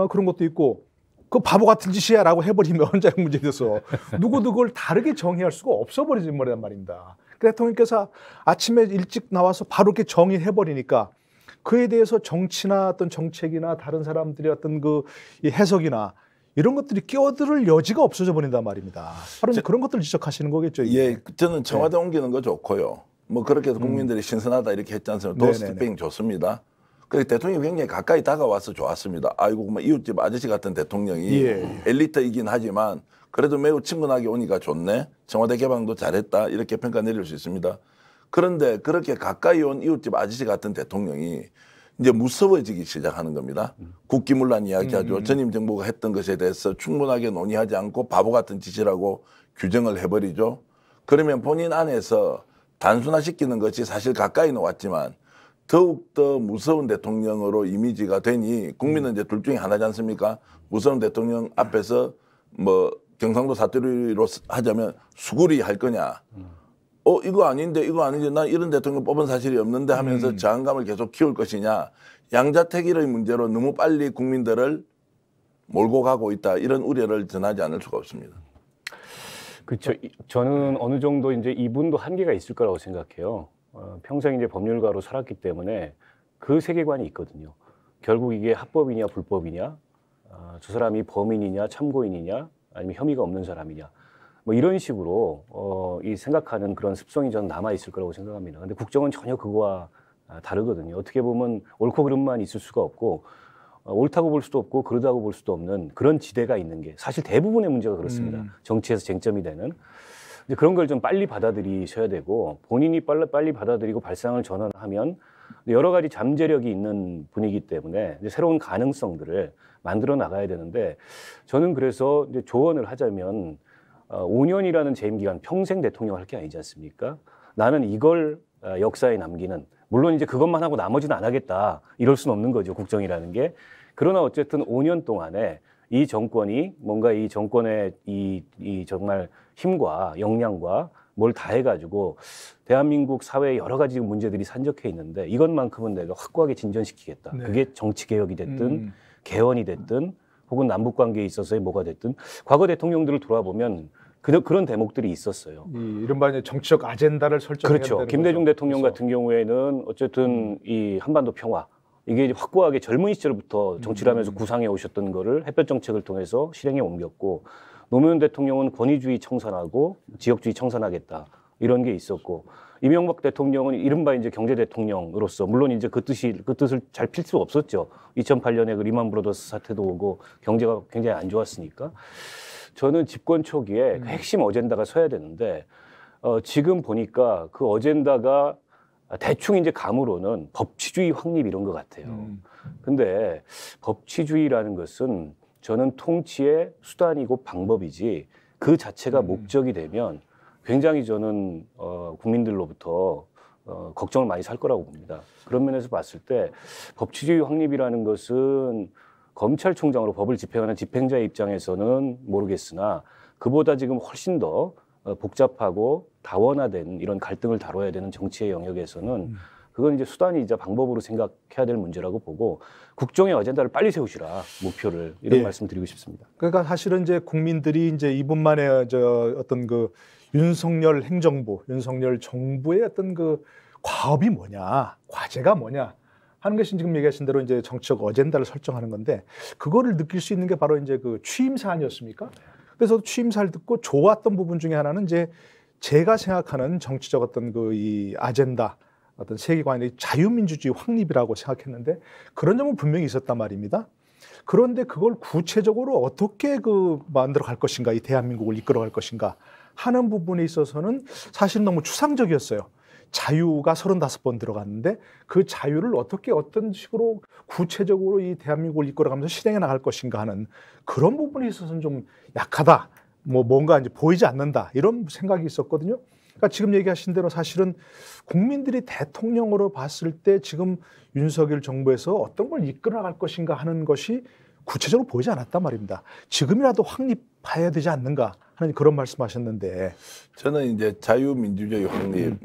그런 것도 있고, 그 바보 같은 짓이야라고 해버리면 혼자 문제 돼서 누구도 그걸 다르게 정의할 수가 없어버리지 뭐란 말입니다. 대통령께서 아침에 일찍 나와서 바로 이렇게 정의해버리니까 그에 대해서 정치나 어떤 정책이나 다른 사람들의 어떤 그 해석이나 이런 것들이 끼어들 여지가 없어져 버린단 말입니다. 바로 그런 것들을 지적하시는 거겠죠. 이게. 예, 저는 청와대 옮기는 거 좋고요. 뭐 그렇게 해서 국민들이 신선하다 이렇게 했지 않습니까? 도스태핑 좋습니다. 그 대통령이 굉장히 가까이 다가와서 좋았습니다. 아이고, 뭐 이웃집 아저씨 같은 대통령이 엘리트이긴 하지만 그래도 매우 친근하게 오니까 좋네. 청와대 개방도 잘했다. 이렇게 평가 내릴 수 있습니다. 그런데 그렇게 가까이 온 이웃집 아저씨 같은 대통령이 이제 무서워지기 시작하는 겁니다. 국기문란 이야기하죠. 전임 정부가 했던 것에 대해서 충분하게 논의하지 않고 바보 같은 짓이라고 규정을 해버리죠. 그러면 본인 안에서 단순화시키는 것이 사실 가까이는 왔지만 더욱더 무서운 대통령으로 이미지가 되니 국민은 이제 둘 중에 하나지 않습니까? 무서운 대통령 앞에서 뭐 경상도 사투리로 하자면 수구리 할 거냐. 이거 아닌데 나 이런 대통령 뽑은 사실이 없는데 하면서 저항감을 계속 키울 것이냐. 양자택일의 문제로 너무 빨리 국민들을 몰고 가고 있다. 이런 우려를 전하지 않을 수가 없습니다. 그렇죠. 저는 어느 정도 이제 이분도 한계가 있을 거라고 생각해요. 평생 이제 법률가로 살았기 때문에 그 세계관이 있거든요. 결국 이게 합법이냐 불법이냐, 저 사람이 범인이냐 참고인이냐, 아니면 혐의가 없는 사람이냐, 뭐 이런 식으로 이 생각하는 그런 습성이 저는 남아 있을 거라고 생각합니다. 근데 국정은 전혀 그거와 다르거든요. 어떻게 보면 옳고 그름만 있을 수가 없고 옳다고 볼 수도 없고 그러다고 볼 수도 없는 그런 지대가 있는 게 사실 대부분의 문제가 그렇습니다. 정치에서 쟁점이 되는. 이제 그런 걸 좀 빨리 받아들이셔야 되고, 본인이 빨리 받아들이고 발상을 전환하면 여러 가지 잠재력이 있는 분이기 때문에 이제 새로운 가능성들을 만들어 나가야 되는데, 저는 그래서 이제 조언을 하자면 5년이라는 재임 기간 평생 대통령 할 게 아니지 않습니까? 나는 이걸 역사에 남기는, 물론 이제 그것만 하고 나머지는 안 하겠다 이럴 수는 없는 거죠, 국정이라는 게. 그러나 어쨌든 5년 동안에 이 정권이 뭔가 이 정권의 이 정말 힘과 역량과 뭘 다 해가지고 대한민국 사회에 여러 가지 문제들이 산적해 있는데 이것만큼은 내가 확고하게 진전시키겠다. 네. 그게 정치개혁이 됐든 개헌이 됐든 혹은 남북관계에 있어서의 뭐가 됐든 과거 대통령들을 돌아보면 그런 대목들이 있었어요. 이른바 이제 정치적 아젠다를 설정해야 그렇죠. 되는 김대중 거죠. 대통령 그래서. 같은 경우에는 어쨌든 이 한반도 평화, 이게 이제 확고하게 젊은 시절부터 정치를 하면서 구상해 오셨던 거를 햇볕 정책을 통해서 실행에 옮겼고, 노무현 대통령은 권위주의 청산하고 지역주의 청산하겠다 이런 게 있었고, 이명박 대통령은 이른바 이제 경제 대통령으로서, 물론 이제 그 뜻을 잘 필 수 없었죠. 2008년에 그 리만 브로더스 사태도 오고 경제가 굉장히 안 좋았으니까. 저는 집권 초기에 그 핵심 어젠다가 서야 되는데 지금 보니까 그 어젠다가 대충 이제 감으로는 법치주의 확립 이런 것 같아요. 근데 법치주의라는 것은 저는 통치의 수단이고 방법이지 그 자체가 목적이 되면 굉장히 저는 국민들로부터 걱정을 많이 살 거라고 봅니다. 그런 면에서 봤을 때 법치주의 확립이라는 것은 검찰총장으로 법을 집행하는 집행자의 입장에서는 모르겠으나 그보다 지금 훨씬 더 복잡하고 다원화된 이런 갈등을 다뤄야 되는 정치의 영역에서는 그건 이제 수단이자 방법으로 생각해야 될 문제라고 보고, 국정의 어젠다를 빨리 세우시라, 목표를, 이런 말씀 드리고 싶습니다. 그러니까 사실은 이제 국민들이 이제 이분만의 어떤 그 윤석열 행정부, 윤석열 정부의 어떤 그 과업이 뭐냐, 과제가 뭐냐 하는 것이 지금 얘기하신 대로 이제 정치적 어젠다를 설정하는 건데, 그거를 느낄 수 있는 게 바로 이제 그 취임사 아니었습니까? 그래서 취임사를 듣고 좋았던 부분 중에 하나는 이제 제가 생각하는 정치적 어떤 그 이 아젠다, 어떤 세계관의 자유민주주의 확립이라고 생각했는데 그런 점은 분명히 있었단 말입니다. 그런데 그걸 구체적으로 어떻게 그 만들어 갈 것인가, 이 대한민국을 이끌어 갈 것인가 하는 부분에 있어서는 사실 너무 추상적이었어요. 자유가 35번 들어갔는데 그 자유를 어떻게 어떤 식으로 구체적으로 이 대한민국을 이끌어가면서 실행해 나갈 것인가 하는 그런 부분에 있어서는 좀 약하다. 뭔가 이제 보이지 않는다. 이런 생각이 있었거든요. 그러니까 지금 얘기하신 대로 사실은 국민들이 대통령으로 봤을 때 지금 윤석열 정부에서 어떤 걸 이끌어 나갈 것인가 하는 것이 구체적으로 보이지 않았단 말입니다. 지금이라도 확립해야 되지 않는가 하는 그런 말씀하셨는데 저는 이제 자유민주주의 확립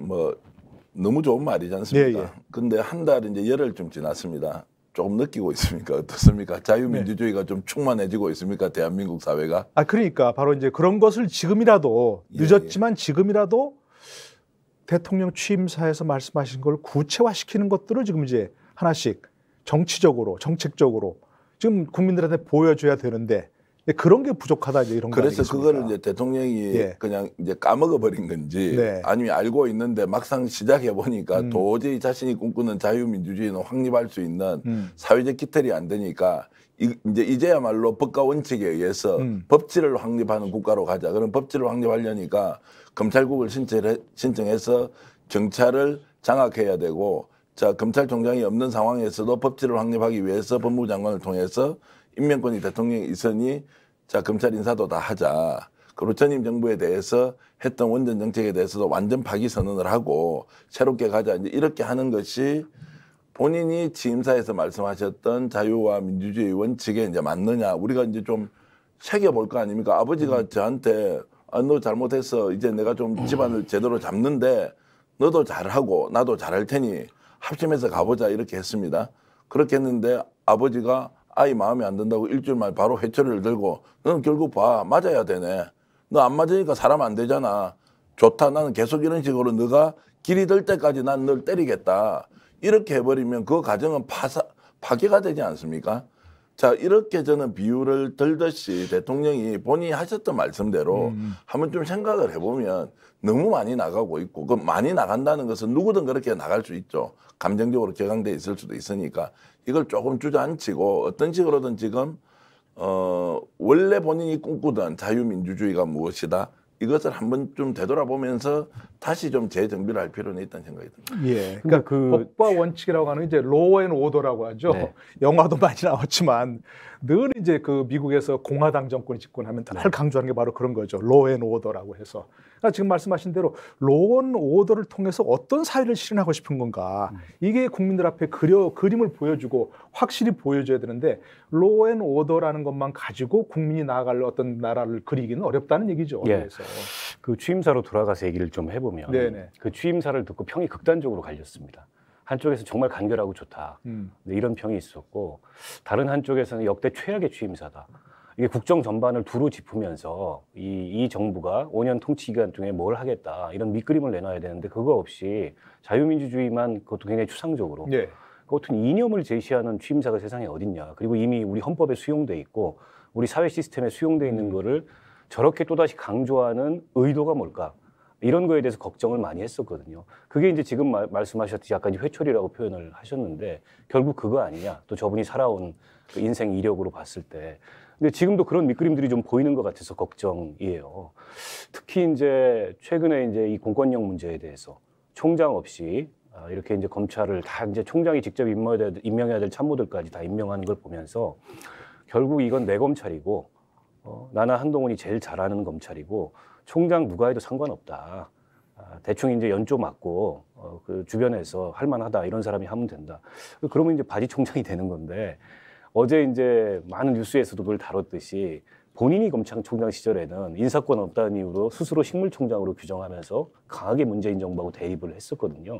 너무 좋은 말이지 않습니까? 예, 예. 근데 한 달 이제 열흘 좀 지났습니다. 조금 느끼고 있습니까? 어떻습니까? 자유민주주의가 네. 좀 충만해지고 있습니까? 대한민국 사회가? 그러니까 바로 이제 그런 것을 지금이라도 늦었지만 지금이라도 대통령 취임사에서 말씀하신 걸 구체화시키는 것들을 지금 이제 하나씩 정치적으로 정책적으로 지금 국민들한테 보여줘야 되는데 그런 게 부족하다 이제 이런 거 그래서 아니겠습니까? 그거를 이제 대통령이 그냥 이제 까먹어 버린 건지 아니면 알고 있는데 막상 시작해 보니까 도저히 자신이 꿈꾸는 자유민주주의는 확립할 수 있는 사회적 기틀이 안 되니까 이제야말로 법과 원칙에 의해서 법치를 확립하는 국가로 가자. 그럼 법치를 확립하려니까 검찰국을 신청해서 경찰을 장악해야 되고 자 검찰총장이 없는 상황에서도 법치를 확립하기 위해서 법무부 장관을 통해서 임명권이 대통령 이선이 자 검찰 인사도 다 하자. 그리고 전임 정부에 대해서 했던 원전 정책에 대해서도 완전 파기 선언을 하고 새롭게 가자. 이제 이렇게 하는 것이 본인이 취임사에서 말씀하셨던 자유와 민주주의 원칙에 이제 맞느냐. 우리가 이제 좀 새겨볼 거 아닙니까? 아버지가 저한테 너 잘못했어. 이제 내가 좀 집안을 제대로 잡는데 너도 잘하고 나도 잘할 테니 합심해서 가보자. 이렇게 했습니다. 그렇게 했는데 아버지가 아이 마음에 안 든다고 일주일 만에 바로 회초리를 들고 너는 결국 봐 맞아야 되네. 너 안 맞으니까 사람 안 되잖아. 좋다. 나는 계속 이런 식으로 너가 길이 들 때까지 난 널 때리겠다. 이렇게 해버리면 그 가정은 파괴가 되지 않습니까? 자 이렇게 저는 비유를 들듯이 대통령이 본인이 하셨던 말씀대로 한번 좀 생각을 해보면 너무 많이 나가고 있고 그 많이 나간다는 것은 누구든 그렇게 나갈 수 있죠. 감정적으로 격앙돼 있을 수도 있으니까 이걸 조금 주저앉히고 어떤 식으로든 지금 원래 본인이 꿈꾸던 자유민주주의가 무엇이다 이것을 한번 좀 되돌아보면서 다시 좀 재정비를 할 필요는 있다는 생각이 듭니다. 예, 그러니까 법과 원칙이라고 하는 이제 로우 앤 오더라고 하죠. 네. 영화도 많이 나왔지만 늘 이제 그 미국에서 공화당 정권이 집권하면 늘 강조하는 게 바로 그런 거죠. 로우 앤 오더라고 해서. 그러니까 지금 말씀하신 대로 로우 앤 오더를 통해서 어떤 사회를 실현하고 싶은 건가. 이게 국민들 앞에 그림을 보여주고 확실히 보여줘야 되는데 로우 앤 오더라는 것만 가지고 국민이 나아갈 어떤 나라를 그리기는 어렵다는 얘기죠. 예. 그래서. 그 취임사로 돌아가서 얘기를 좀 해보면 네네. 그 취임사를 듣고 평이 극단적으로 갈렸습니다. 한쪽에서 정말 간결하고 좋다. 네, 이런 평이 있었고 다른 한쪽에서는 역대 최악의 취임사다. 이게 국정 전반을 두루 짚으면서 이 정부가 5년 통치 기간 중에 뭘 하겠다 이런 밑그림을 내놔야 되는데 그거 없이 자유민주주의만 그것도 굉장히 추상적으로 그것은 이념을 제시하는 취임사가 세상에 어딨냐. 그리고 이미 우리 헌법에 수용돼 있고 우리 사회 시스템에 수용돼 있는 거를 저렇게 또다시 강조하는 의도가 뭘까? 이런 거에 대해서 걱정을 많이 했었거든요. 그게 이제 지금 말씀하셨듯이 약간 회초리라고 표현을 하셨는데 결국 그거 아니냐. 또 저분이 살아온 그 인생 이력으로 봤을 때. 근데 지금도 그런 밑그림들이 좀 보이는 것 같아서 걱정이에요. 특히 이제 최근에 이제 이 공권력 문제에 대해서 총장 없이 이렇게 이제 검찰을 다 이제 총장이 직접 임명해야 될 참모들까지 다 임명하는 걸 보면서 결국 이건 내 검찰이고 나나 한동훈이 제일 잘하는 검찰이고 총장 누가 해도 상관없다. 대충 이제 연조 맞고 그 주변에서 할만하다 이런 사람이 하면 된다. 그러면 이제 바지 총장이 되는 건데 어제 이제 많은 뉴스에서도 그걸 다뤘듯이 본인이 검찰총장 시절에는 인사권 없다는 이유로 스스로 식물총장으로 규정하면서 강하게 문재인 정부하고 대립을 했었거든요.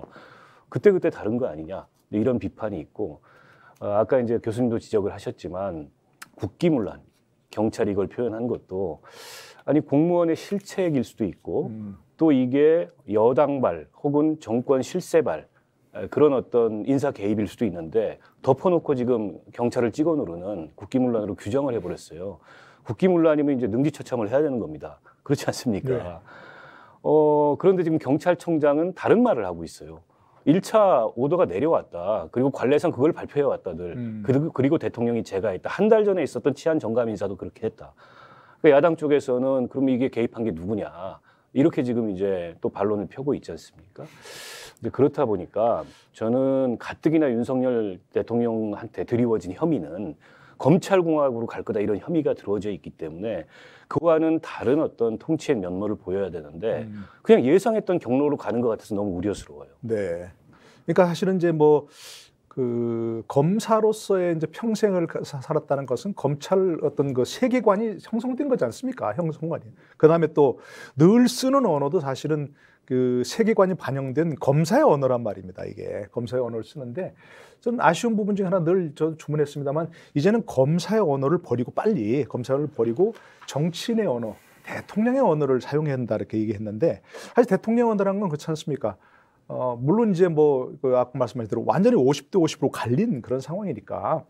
그때 다른 거 아니냐 이런 비판이 있고 아까 이제 교수님도 지적을 하셨지만 국기문란 경찰이 이걸 표현한 것도 아니 공무원의 실책일 수도 있고 또 이게 여당발 혹은 정권 실세발 그런 어떤 인사 개입일 수도 있는데 덮어놓고 지금 경찰을 찍어 누르는 국기문란으로 규정을 해버렸어요. 국기문란이면 이제 능지처참을 해야 되는 겁니다. 그렇지 않습니까? 네. 그런데 지금 경찰청장은 다른 말을 하고 있어요. 1차 오더가 내려왔다. 그리고 관례상 그걸 발표해왔다들. 그리고 대통령이 제가했다. 한 달 전에 있었던 치안 정감 인사도 그렇게 했다. 그러니까 야당 쪽에서는 그럼 이게 개입한 게 누구냐. 이렇게 지금 이제 또 반론을 펴고 있지 않습니까? 이제 그렇다 보니까 저는 가뜩이나 윤석열 대통령한테 드리워진 혐의는 검찰공화국으로 갈 거다 이런 혐의가 들어져 있기 때문에 그와는 다른 어떤 통치의 면모를 보여야 되는데 그냥 예상했던 경로로 가는 것 같아서 너무 우려스러워요. 네. 그러니까 사실은 이제 뭐 그 검사로서의 이제 평생을 살았다는 것은 검찰 어떤 그 세계관이 형성된 거지 않습니까? 형성관이. 그다음에 또 늘 쓰는 언어도 사실은 그 세계관이 반영된 검사의 언어란 말입니다. 이게 검사의 언어를 쓰는데 좀 아쉬운 부분 중에 하나 늘 저 주문했습니다만 이제는 검사의 언어를 버리고 빨리 검사를 버리고 정치인의 언어, 대통령의 언어를 사용해야 한다 이렇게 얘기했는데 사실 대통령 언어라는 건 그렇지 않습니까? 물론 이제 뭐 그 아까 말씀하신 대로 완전히 50대 50으로 갈린 그런 상황이니까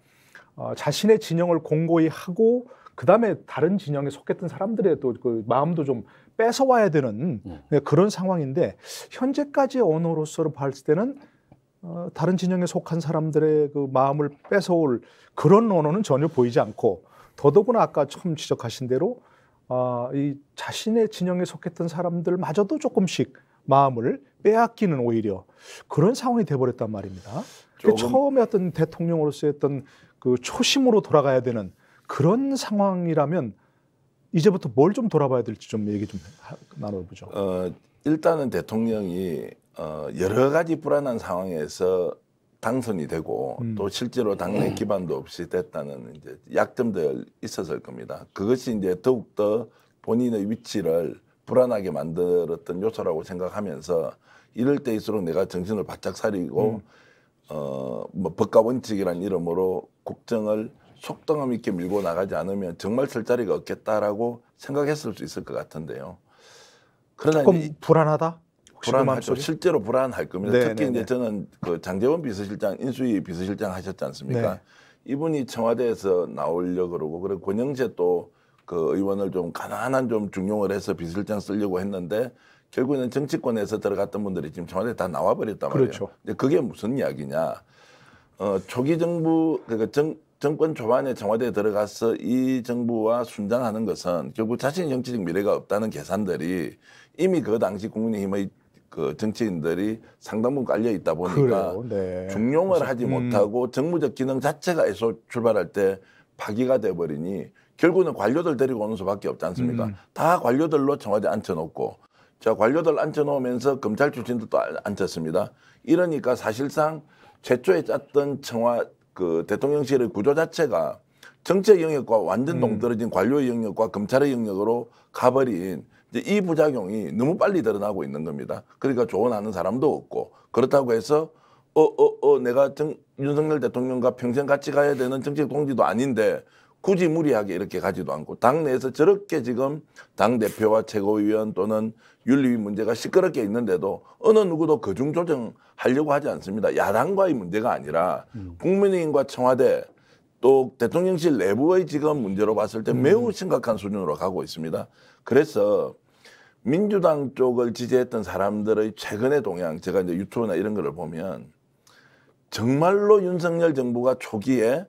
자신의 진영을 공고히 하고 그다음에 다른 진영에 속했던 사람들의 또 그 마음도 좀 뺏어와야 되는 그런 상황인데 현재까지의 언어로서 봤을 때는 다른 진영에 속한 사람들의 그 마음을 뺏어올 그런 언어는 전혀 보이지 않고 더더구나 아까 처음 지적하신 대로 이 자신의 진영에 속했던 사람들마저도 조금씩 마음을 빼앗기는 오히려 그런 상황이 돼버렸단 말입니다. 처음에 어떤 대통령으로서의 어떤 그 초심으로 돌아가야 되는 그런 상황이라면 이제부터 뭘 좀 돌아봐야 될지 좀 얘기 좀 나눠보죠. 일단은 대통령이 여러 가지 불안한 상황에서 당선이 되고 또 실제로 당내 기반도 없이 됐다는 이제 약점들 있었을 겁니다. 그것이 이제 더욱더 본인의 위치를 불안하게 만들었던 요소라고 생각하면서 이럴 때일수록 내가 정신을 바짝 차리고 뭐 법과 원칙이라는 이름으로 국정을 속도감 있게 밀고 나가지 않으면 정말 설 자리가 없겠다라고 생각했을 수 있을 것 같은데요. 그러나 조금 불안하다? 불안하죠. 실제로 불안할 겁니다. 네, 특히 네, 이제 네. 저는 그 장제원 비서실장 인수위 비서실장 하셨지 않습니까? 네. 이분이 청와대에서 나오려고 그러고 그리고 권영세 또 그 의원을 좀 가난한 좀 중용을 해서 비서실장 쓰려고 했는데 결국에는 정치권에서 들어갔던 분들이 지금 청와대에 다 나와버렸단 말이에요. 그렇죠. 근데 그게 무슨 이야기냐? 초기 정부 그러니까 정권 초반에 청와대에 들어가서 이 정부와 순장하는 것은 결국 자신의 정치적 미래가 없다는 계산들이 이미 그 당시 국민의힘의 그 정치인들이 상당 부분 깔려 있다 보니까 그래요. 네. 중용을 하지 못하고 정무적 기능 자체가 애써 출발할 때 파기가 돼버리니 결국은 관료들 데리고 오는 수밖에 없지 않습니까? 다 관료들로 청와대 앉혀놓고 자 관료들 앉혀놓으면서 검찰 출신들도 앉혔습니다. 이러니까 사실상 최초에 짰던 그 대통령실의 구조 자체가 정치의 영역과 완전 동떨어진 관료의 영역과 검찰의 영역으로 가버린 이제 이 부작용이 너무 빨리 드러나고 있는 겁니다. 그러니까 조언하는 사람도 없고 그렇다고 해서 내가 윤석열 대통령과 평생 같이 가야 되는 정치적 동지도 아닌데 굳이 무리하게 이렇게 가지도 않고 당내에서 저렇게 지금 당대표와 최고위원 또는 윤리위 문제가 시끄럽게 있는데도 어느 누구도 거중 조정하려고 하지 않습니다. 야당과의 문제가 아니라 국민의힘과 청와대 또 대통령실 내부의 지금 문제로 봤을 때 매우 심각한 수준으로 가고 있습니다. 그래서 민주당 쪽을 지지했던 사람들의 최근의 동향 제가 이제 유튜브나 이런 거를 보면 정말로 윤석열 정부가 초기에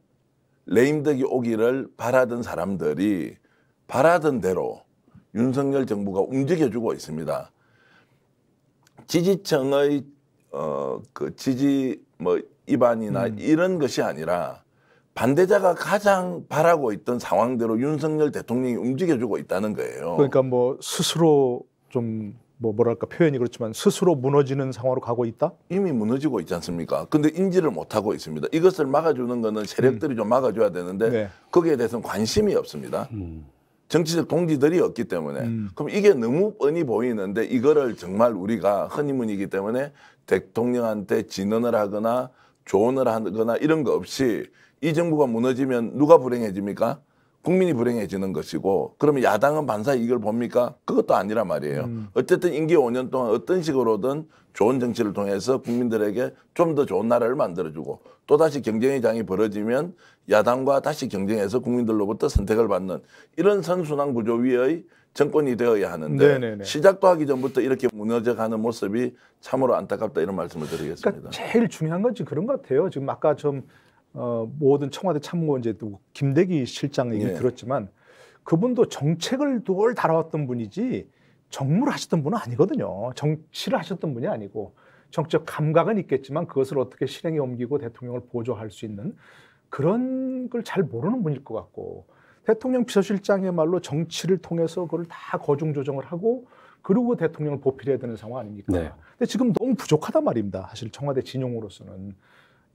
레임덕이 오기를 바라던 사람들이 바라던 대로 윤석열 정부가 움직여주고 있습니다. 지지층의 그 지지 뭐 입안이나 이런 것이 아니라 반대자가 가장 바라고 있던 상황대로 윤석열 대통령이 움직여주고 있다는 거예요. 그러니까 뭐 스스로 좀 뭐랄까 표현이 그렇지만 스스로 무너지는 상황으로 가고 있다? 이미 무너지고 있지 않습니까? 근데 인지를 못하고 있습니다. 이것을 막아주는 거는 세력들이 좀 막아줘야 되는데 네. 거기에 대해서는 관심이 없습니다. 정치적 동지들이 없기 때문에 그럼 이게 너무 뻔히 보이는데 이거를 정말 우리가 허니문이기 때문에 대통령한테 진언을 하거나 조언을 하거나 이런 거 없이 이 정부가 무너지면 누가 불행해집니까? 국민이 불행해지는 것이고 그러면 야당은 반사에 이걸 봅니까? 그것도 아니란 말이에요. 어쨌든 임기 5년 동안 어떤 식으로든 좋은 정치를 통해서 국민들에게 좀 더 좋은 나라를 만들어주고 또다시 경쟁의 장이 벌어지면 야당과 다시 경쟁해서 국민들로부터 선택을 받는 이런 선순환 구조 위의 정권이 되어야 하는데 네네네. 시작도 하기 전부터 이렇게 무너져가는 모습이 참으로 안타깝다 이런 말씀을 드리겠습니다. 그러니까 제일 중요한 건 지금 그런 것 같아요. 지금 아까 좀 모든 청와대 참모 이제 또 김대기 실장 얘기 네. 들었지만 그분도 정책을 늘 다뤄왔던 분이지 정무를 하셨던 분은 아니거든요. 정치를 하셨던 분이 아니고 정책 감각은 있겠지만 그것을 어떻게 실행에 옮기고 대통령을 보조할 수 있는 그런 걸 잘 모르는 분일 것 같고 대통령 비서실장이야말로 정치를 통해서 그걸 다 거중 조정을 하고 그리고 대통령을 보필해야 되는 상황 아닙니까? 네. 근데 지금 너무 부족하단 말입니다. 사실 청와대 진용으로서는.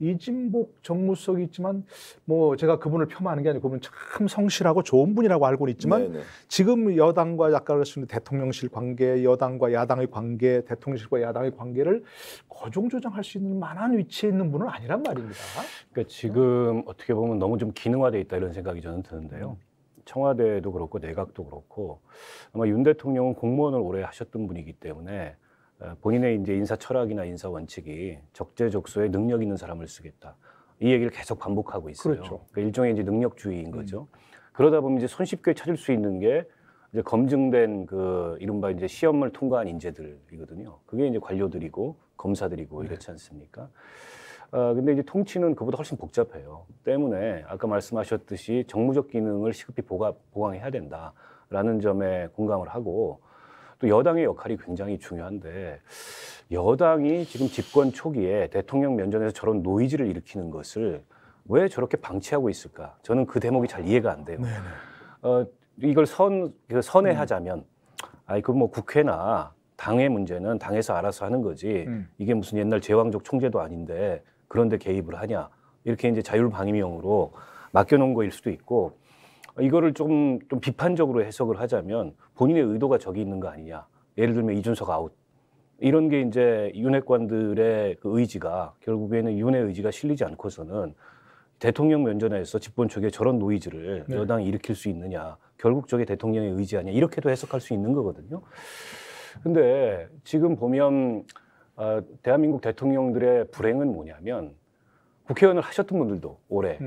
이진복 정무수석이 있지만 뭐 제가 그분을 폄하하는 게 아니고 그분은 참 성실하고 좋은 분이라고 알고는 있지만 네네. 지금 여당과 약간 그랬습니다. 대통령실 관계, 여당과 야당의 관계, 대통령실과 야당의 관계를 거중조정할 수 있는 만한 위치에 있는 분은 아니란 말입니다. 그러니까 지금 어떻게 보면 너무 좀 기능화돼 있다 이런 생각이 저는 드는데요. 청와대도 그렇고 내각도 그렇고 아마 윤 대통령은 공무원을 오래 하셨던 분이기 때문에 본인의 이제 인사 철학이나 인사 원칙이 적재적소에 능력 있는 사람을 쓰겠다. 이 얘기를 계속 반복하고 있어요. 그렇죠. 그러니까 일종의 이제 능력주의인 거죠. 그러다 보면 이제 손쉽게 찾을 수 있는 게 이제 검증된 그 이른바 이제 시험을 통과한 인재들이거든요. 그게 이제 관료들이고 검사들이고 이렇지 않습니까? 근데 이제 통치는 그보다 훨씬 복잡해요. 때문에 아까 말씀하셨듯이 정무적 기능을 시급히 보강해야 된다라는 점에 공감을 하고 또 여당의 역할이 굉장히 중요한데 여당이 지금 집권 초기에 대통령 면전에서 저런 노이즈를 일으키는 것을 왜 저렇게 방치하고 있을까? 저는 그 대목이 잘 이해가 안 돼요. 이걸 선회하자면 그 뭐 국회나 당의 문제는 당에서 알아서 하는 거지 이게 무슨 옛날 제왕적 총재도 아닌데 그런데 개입을 하냐 이렇게 이제 자율방임형으로 맡겨놓은 거일 수도 있고 이거를 좀 비판적으로 해석을 하자면 본인의 의도가 저기 있는 거 아니냐. 예를 들면 이준석 아웃. 이런 게 이제 윤핵관들의 그 의지가 결국에는 윤의 의지가 실리지 않고서는 대통령 면전에서 집권 초기에 저런 노이즈를 여당이 일으킬 수 있느냐. 결국 저게 대통령의 의지 아니냐. 이렇게도 해석할 수 있는 거거든요. 근데 지금 보면 대한민국 대통령들의 불행은 뭐냐면 국회의원을 하셨던 분들도 올해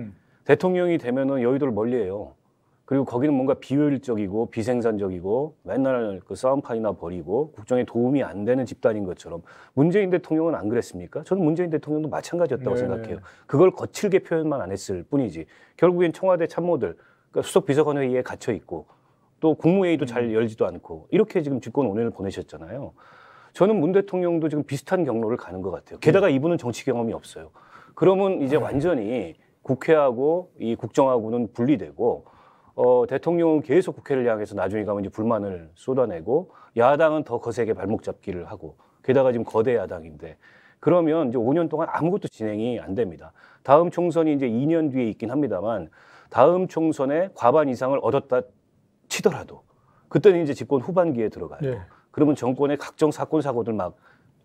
대통령이 되면은 여의도를 멀리해요. 그리고 거기는 뭔가 비효율적이고 비생산적이고 맨날 그 싸움판이나 벌이고 국정에 도움이 안 되는 집단인 것처럼 문재인 대통령은 안 그랬습니까? 저는 문재인 대통령도 마찬가지였다고 생각해요. 그걸 거칠게 표현만 안 했을 뿐이지. 결국엔 청와대 참모들, 그러니까 수석 비서관회의에 갇혀 있고 또 국무회의도 잘 열지도 않고 이렇게 지금 집권 5년을 보내셨잖아요. 저는 문 대통령도 지금 비슷한 경로를 가는 것 같아요. 게다가 이분은 정치 경험이 없어요. 그러면 이제 완전히 국회하고 이 국정하고는 분리되고 대통령은 계속 국회를 향해서 나중에 가면 이제 불만을 쏟아내고 야당은 더 거세게 발목 잡기를 하고 게다가 지금 거대 야당인데 그러면 이제 5년 동안 아무것도 진행이 안 됩니다. 다음 총선이 이제 2년 뒤에 있긴 합니다만 다음 총선에 과반 이상을 얻었다 치더라도 그때는 이제 집권 후반기에 들어가요. 네. 그러면 정권의 각종 사건 사고들 막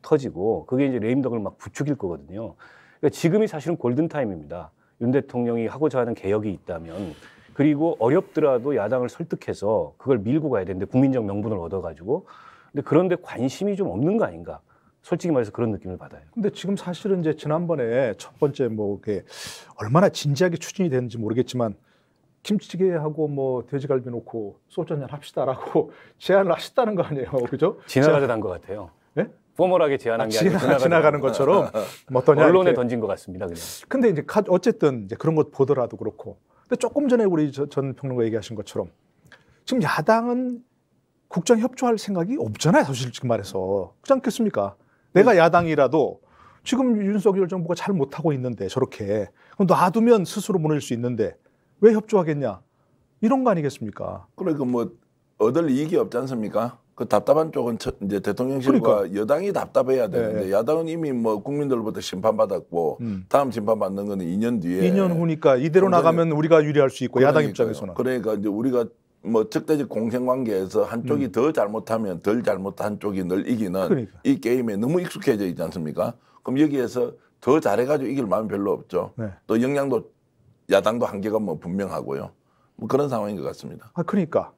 터지고 그게 이제 레임덕을 막 부추길 거거든요. 그러니까 지금이 사실은 골든타임입니다. 윤 대통령이 하고자 하는 개혁이 있다면 그리고 어렵더라도 야당을 설득해서 그걸 밀고 가야 되는데 국민적 명분을 얻어가지고 근데 그런데 관심이 좀 없는 거 아닌가? 솔직히 말해서 그런 느낌을 받아요. 근데 지금 사실은 이제 지난번에 첫 번째 뭐 그게 얼마나 진지하게 추진이 되는지 모르겠지만 김치찌개하고 뭐 돼지갈비 놓고 소주 한잔 합시다라고 제안을 하셨다는 거 아니에요, 그죠? 지나가듯 한 것 같아요. 네? 포멀하게 제안한 게 아니고 지나가는 것처럼 뭐 어떠냐 언론에 이렇게. 던진 것 같습니다. 그냥. 근데 이제 어쨌든 이제 그런 것 보더라도 그렇고. 근데 조금 전에 우리 전 평론가 얘기하신 것처럼 지금 야당은 국정 협조할 생각이 없잖아요, 솔직히 말해서. 그렇지 않겠습니까? 내가 야당이라도 지금 윤석열 정부가 잘 못하고 있는데 저렇게 그럼 놔두면 스스로 무너질 수 있는데 왜 협조하겠냐? 이런 거 아니겠습니까? 그러니까 뭐 얻을 이익이 없지 않습니까? 그 답답한 쪽은 이제 대통령실과 그러니까. 여당이 답답해야 되는데 네. 야당은 이미 뭐 국민들로부터 심판받았고 다음 심판받는 거는 2년 뒤에 2년 후니까 이대로 나가면 우리가 유리할 수 있고 야당 그러니까요. 입장에서는. 그러니까 이제 우리가 뭐 적대적 공생관계에서 한쪽이 더 잘못하면 덜 잘못한 쪽이 늘 이기는 그러니까. 이 게임에 너무 익숙해져 있지 않습니까? 그럼 여기에서 더 잘해가지고 이길 마음이 별로 없죠. 네. 또 역량도 야당도 한계가 뭐 분명하고요. 뭐 그런 상황인 것 같습니다. 그러니까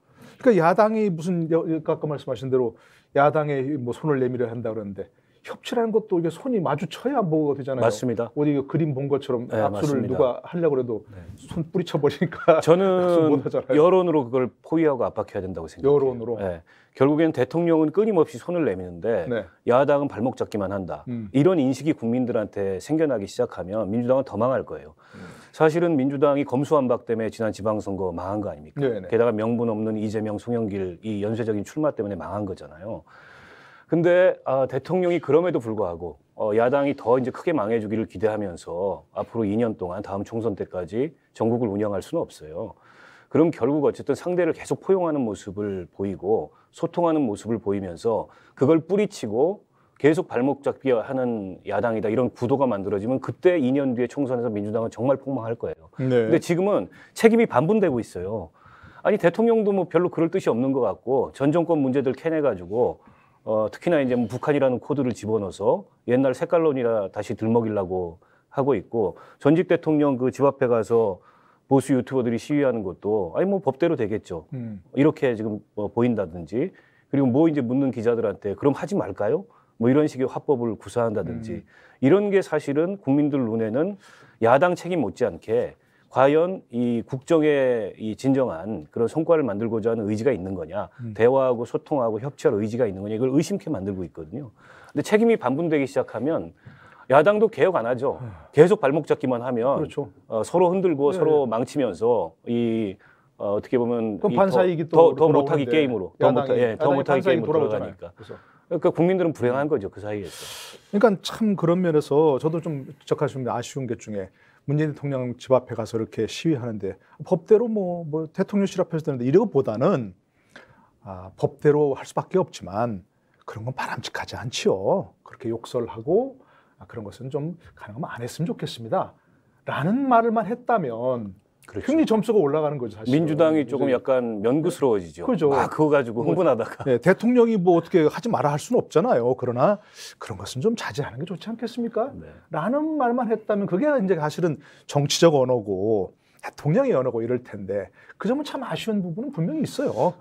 야당이 무슨 아까 말씀하신 대로 야당에 뭐 손을 내밀어 한다 그러는데 협치라는 것도 이게 손이 마주쳐야 뭐가 되잖아요. 맞습니다. 어디 이거 그림 본 것처럼 네, 압수를 맞습니다. 누가 하려고 해도 손 뿌리쳐 버리니까 저는 못 하잖아요. 여론으로 그걸 포위하고 압박해야 된다고 생각해요. 여론으로? 네. 결국엔 대통령은 끊임없이 손을 내미는데 네. 야당은 발목 잡기만 한다. 이런 인식이 국민들한테 생겨나기 시작하면 민주당은 더 망할 거예요. 사실은 민주당이 검수완박 때문에 지난 지방선거 망한 거 아닙니까? 네네. 게다가 명분 없는 이재명, 송영길 이 연쇄적인 출마 때문에 망한 거잖아요. 근데 대통령이 그럼에도 불구하고 야당이 더 이제 크게 망해주기를 기대하면서 앞으로 2년 동안 다음 총선 때까지 전국을 운영할 수는 없어요. 그럼 결국 어쨌든 상대를 계속 포용하는 모습을 보이고 소통하는 모습을 보이면서 그걸 뿌리치고 계속 발목 잡기 하는 야당이다 이런 구도가 만들어지면 그때 2년 뒤에 총선에서 민주당은 정말 폭망할 거예요. 네. 근데 지금은 책임이 반분되고 있어요. 아니 대통령도 뭐 별로 그럴 뜻이 없는 것 같고 전 정권 문제들 캐내가지고 특히나 이제 뭐 북한이라는 코드를 집어넣어서 옛날 색깔론이라 다시 들먹이려고 하고 있고 전직 대통령 그 집 앞에 가서 보수 유튜버들이 시위하는 것도 아니 뭐 법대로 되겠죠. 이렇게 지금 보인다든지 그리고 뭐 이제 묻는 기자들한테 그럼 하지 말까요? 뭐 이런 식의 화법을 구사한다든지 이런 게 사실은 국민들 눈에는 야당 책임 못지않게 과연 이 국정에 이 진정한 그런 성과를 만들고자 하는 의지가 있는 거냐, 대화하고 소통하고 협치할 의지가 있는 거냐 이걸 의심케 만들고 있거든요. 근데 책임이 반분되기 시작하면 야당도 개혁 안 하죠. 계속 발목 잡기만 하면 그렇죠. 서로 흔들고 네. 서로 망치면서 이 어떻게 보면 그럼 이 반사이익이 더 또 못하기 돌아오는데 게임으로 더 못하기 게임으로 돌아가니까. 그러니까 국민들은 불행한 거죠 그 사이에서. 그러니까 참 그런 면에서 저도 좀 지적하시면 아쉬운 게 중에 문재인 대통령 집 앞에 가서 이렇게 시위하는데 법대로 뭐 대통령실 앞에서 되는데 이거보다는 법대로 할 수밖에 없지만 그런 건 바람직하지 않지요. 그렇게 욕설하고 그런 것은 좀 가능하면 안 했으면 좋겠습니다. 라는 말을만 했다면 그렇죠. 굉장히 점수가 올라가는 거죠. 사실. 민주당이 조금 약간 면구스러워지죠. 그죠. 그거 가지고 흥분하다가. 네, 대통령이 뭐 어떻게 하지 마라 할 수는 없잖아요. 그러나 그런 것은 좀 자제하는 게 좋지 않겠습니까? 네. 라는 말만 했다면 그게 이제 사실은 정치적 언어고 대통령의 언어고 이럴 텐데 그 점은 참 아쉬운 부분은 분명히 있어요.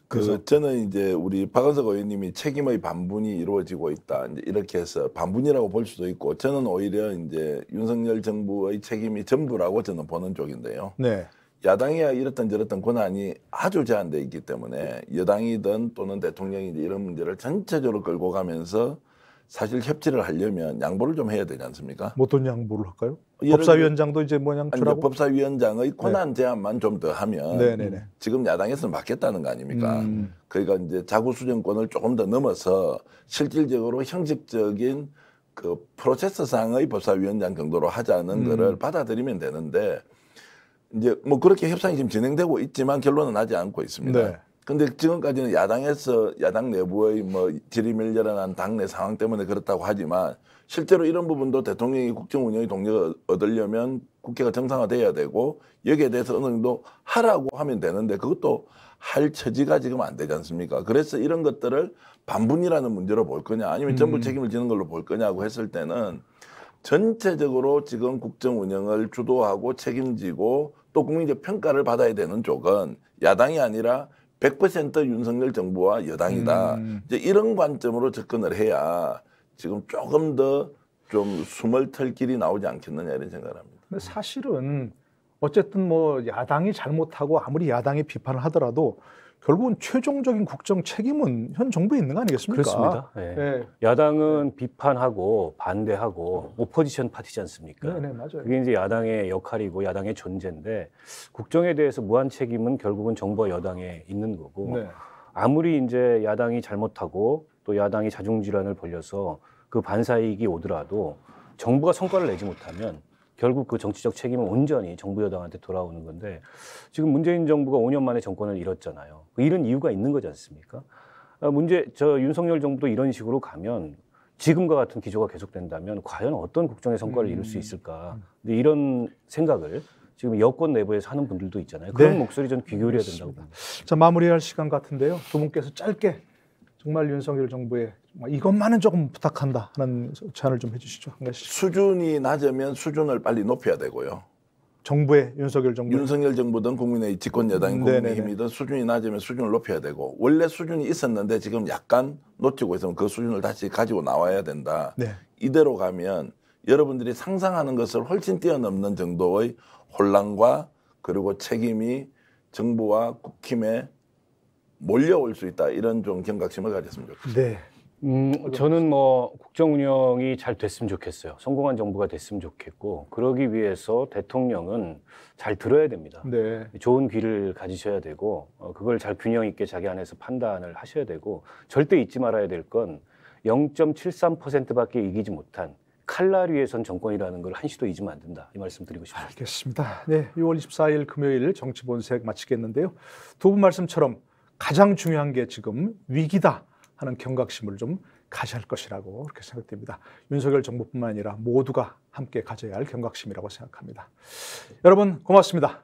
그래서 저는 이제 우리 박원석 의원님이 책임의 반분이 이루어지고 있다. 이제 이렇게 해서 반분이라고 볼 수도 있고 저는 오히려 이제 윤석열 정부의 책임이 전부라고 저는 보는 쪽인데요. 네. 야당이야 이렇든 저렇든 권한이 아주 제한돼 있기 때문에 여당이든 또는 대통령이든 이런 문제를 전체적으로 끌고 가면서 사실 협치를 하려면 양보를 좀 해야 되지 않습니까? 어떤 양보를 할까요? 예를 법사위원장도 이제 뭐 아니, 양출하고 법사위원장의 권한 제한만 좀 더 하면 네네네. 지금 야당에서는 맞겠다는 거 아닙니까? 그러니까 이제 자구수정권을 조금 더 넘어서 실질적으로 형식적인 그 프로세스상의 법사위원장 정도로 하자는 거를 받아들이면 되는데 이제 뭐 그렇게 협상이 지금 진행되고 있지만 결론은 나지 않고 있습니다. 네. 근데 지금까지는 야당에서 야당 내부의 뭐 지리멸렬한 당내 상황 때문에 그렇다고 하지만 실제로 이런 부분도 대통령이 국정 운영의 동력을 얻으려면 국회가 정상화돼야 되고 여기에 대해서 어느 정도 하라고 하면 되는데 그것도 할 처지가 지금 안 되지 않습니까? 그래서 이런 것들을 반분이라는 문제로 볼 거냐 아니면 전부 책임을 지는 걸로 볼 거냐고 했을 때는 전체적으로 지금 국정 운영을 주도하고 책임지고 또 국민적 평가를 받아야 되는 쪽은 야당이 아니라 100% 윤석열 정부와 여당이다. 이제 이런 관점으로 접근을 해야 지금 조금 더 좀 숨을 털 길이 나오지 않겠느냐 이런 생각을 합니다. 근데 사실은 어쨌든 뭐 야당이 잘못하고 아무리 야당이 비판을 하더라도 결국은 최종적인 국정 책임은 현 정부에 있는 거 아니겠습니까? 그렇습니다. 네. 네. 야당은 비판하고 반대하고 오포지션 파티지 않습니까? 네, 맞아요. 그게 이제 야당의 역할이고 야당의 존재인데 국정에 대해서 무한 책임은 결국은 정부와 여당에 있는 거고 네. 아무리 이제 야당이 잘못하고 또 야당이 자중질환을 벌려서 그 반사이익이 오더라도 정부가 성과를 내지 못하면 결국 그 정치적 책임은 온전히 정부 여당한테 돌아오는 건데 지금 문재인 정부가 5년 만에 정권을 잃었잖아요. 잃은 이유가 있는 거지 않습니까? 윤석열 정부도 이런 식으로 가면 지금과 같은 기조가 계속된다면 과연 어떤 국정의 성과를 이룰 수 있을까? 근데 이런 생각을 지금 여권 내부에서 하는 분들도 있잖아요. 그런 네. 목소리 전 귀 기울여야 된다고 봅니다. 자, 마무리할 시간 같은데요. 두 분께서 짧게 정말 윤석열 정부에 정말 이것만은 조금 부탁한다 하는 제안을 좀 해주시죠. 한 가지. 수준이 낮으면 수준을 빨리 높여야 되고요. 정부의 윤석열 정부. 윤석열 정부든 국민의 집권 여당인 국민의힘이든 수준이 낮으면 수준을 높여야 되고 원래 수준이 있었는데 지금 약간 놓치고 있으면 그 수준을 다시 가지고 나와야 된다. 네. 이대로 가면 여러분들이 상상하는 것을 훨씬 뛰어넘는 정도의 혼란과 그리고 책임이 정부와 국힘에 몰려올 수 있다. 이런 좀 경각심을 가졌으면 좋겠습니다. 네. 저는 뭐 국정 운영이 잘 됐으면 좋겠어요. 성공한 정부가 됐으면 좋겠고 그러기 위해서 대통령은 잘 들어야 됩니다. 네. 좋은 귀를 가지셔야 되고 그걸 잘 균형 있게 자기 안에서 판단을 하셔야 되고 절대 잊지 말아야 될 건 0.73%밖에 이기지 못한 칼날 위에 선 정권이라는 걸 한시도 잊으면 안 된다. 이 말씀 드리고 싶습니다. 알겠습니다. 네, 6월 24일 금요일 정치본색 마치겠는데요. 두 분 말씀처럼 가장 중요한 게 지금 위기다 하는 경각심을 좀 가져야 할 것이라고 그렇게 생각됩니다. 윤석열 정부뿐만 아니라 모두가 함께 가져야 할 경각심이라고 생각합니다. 여러분 고맙습니다.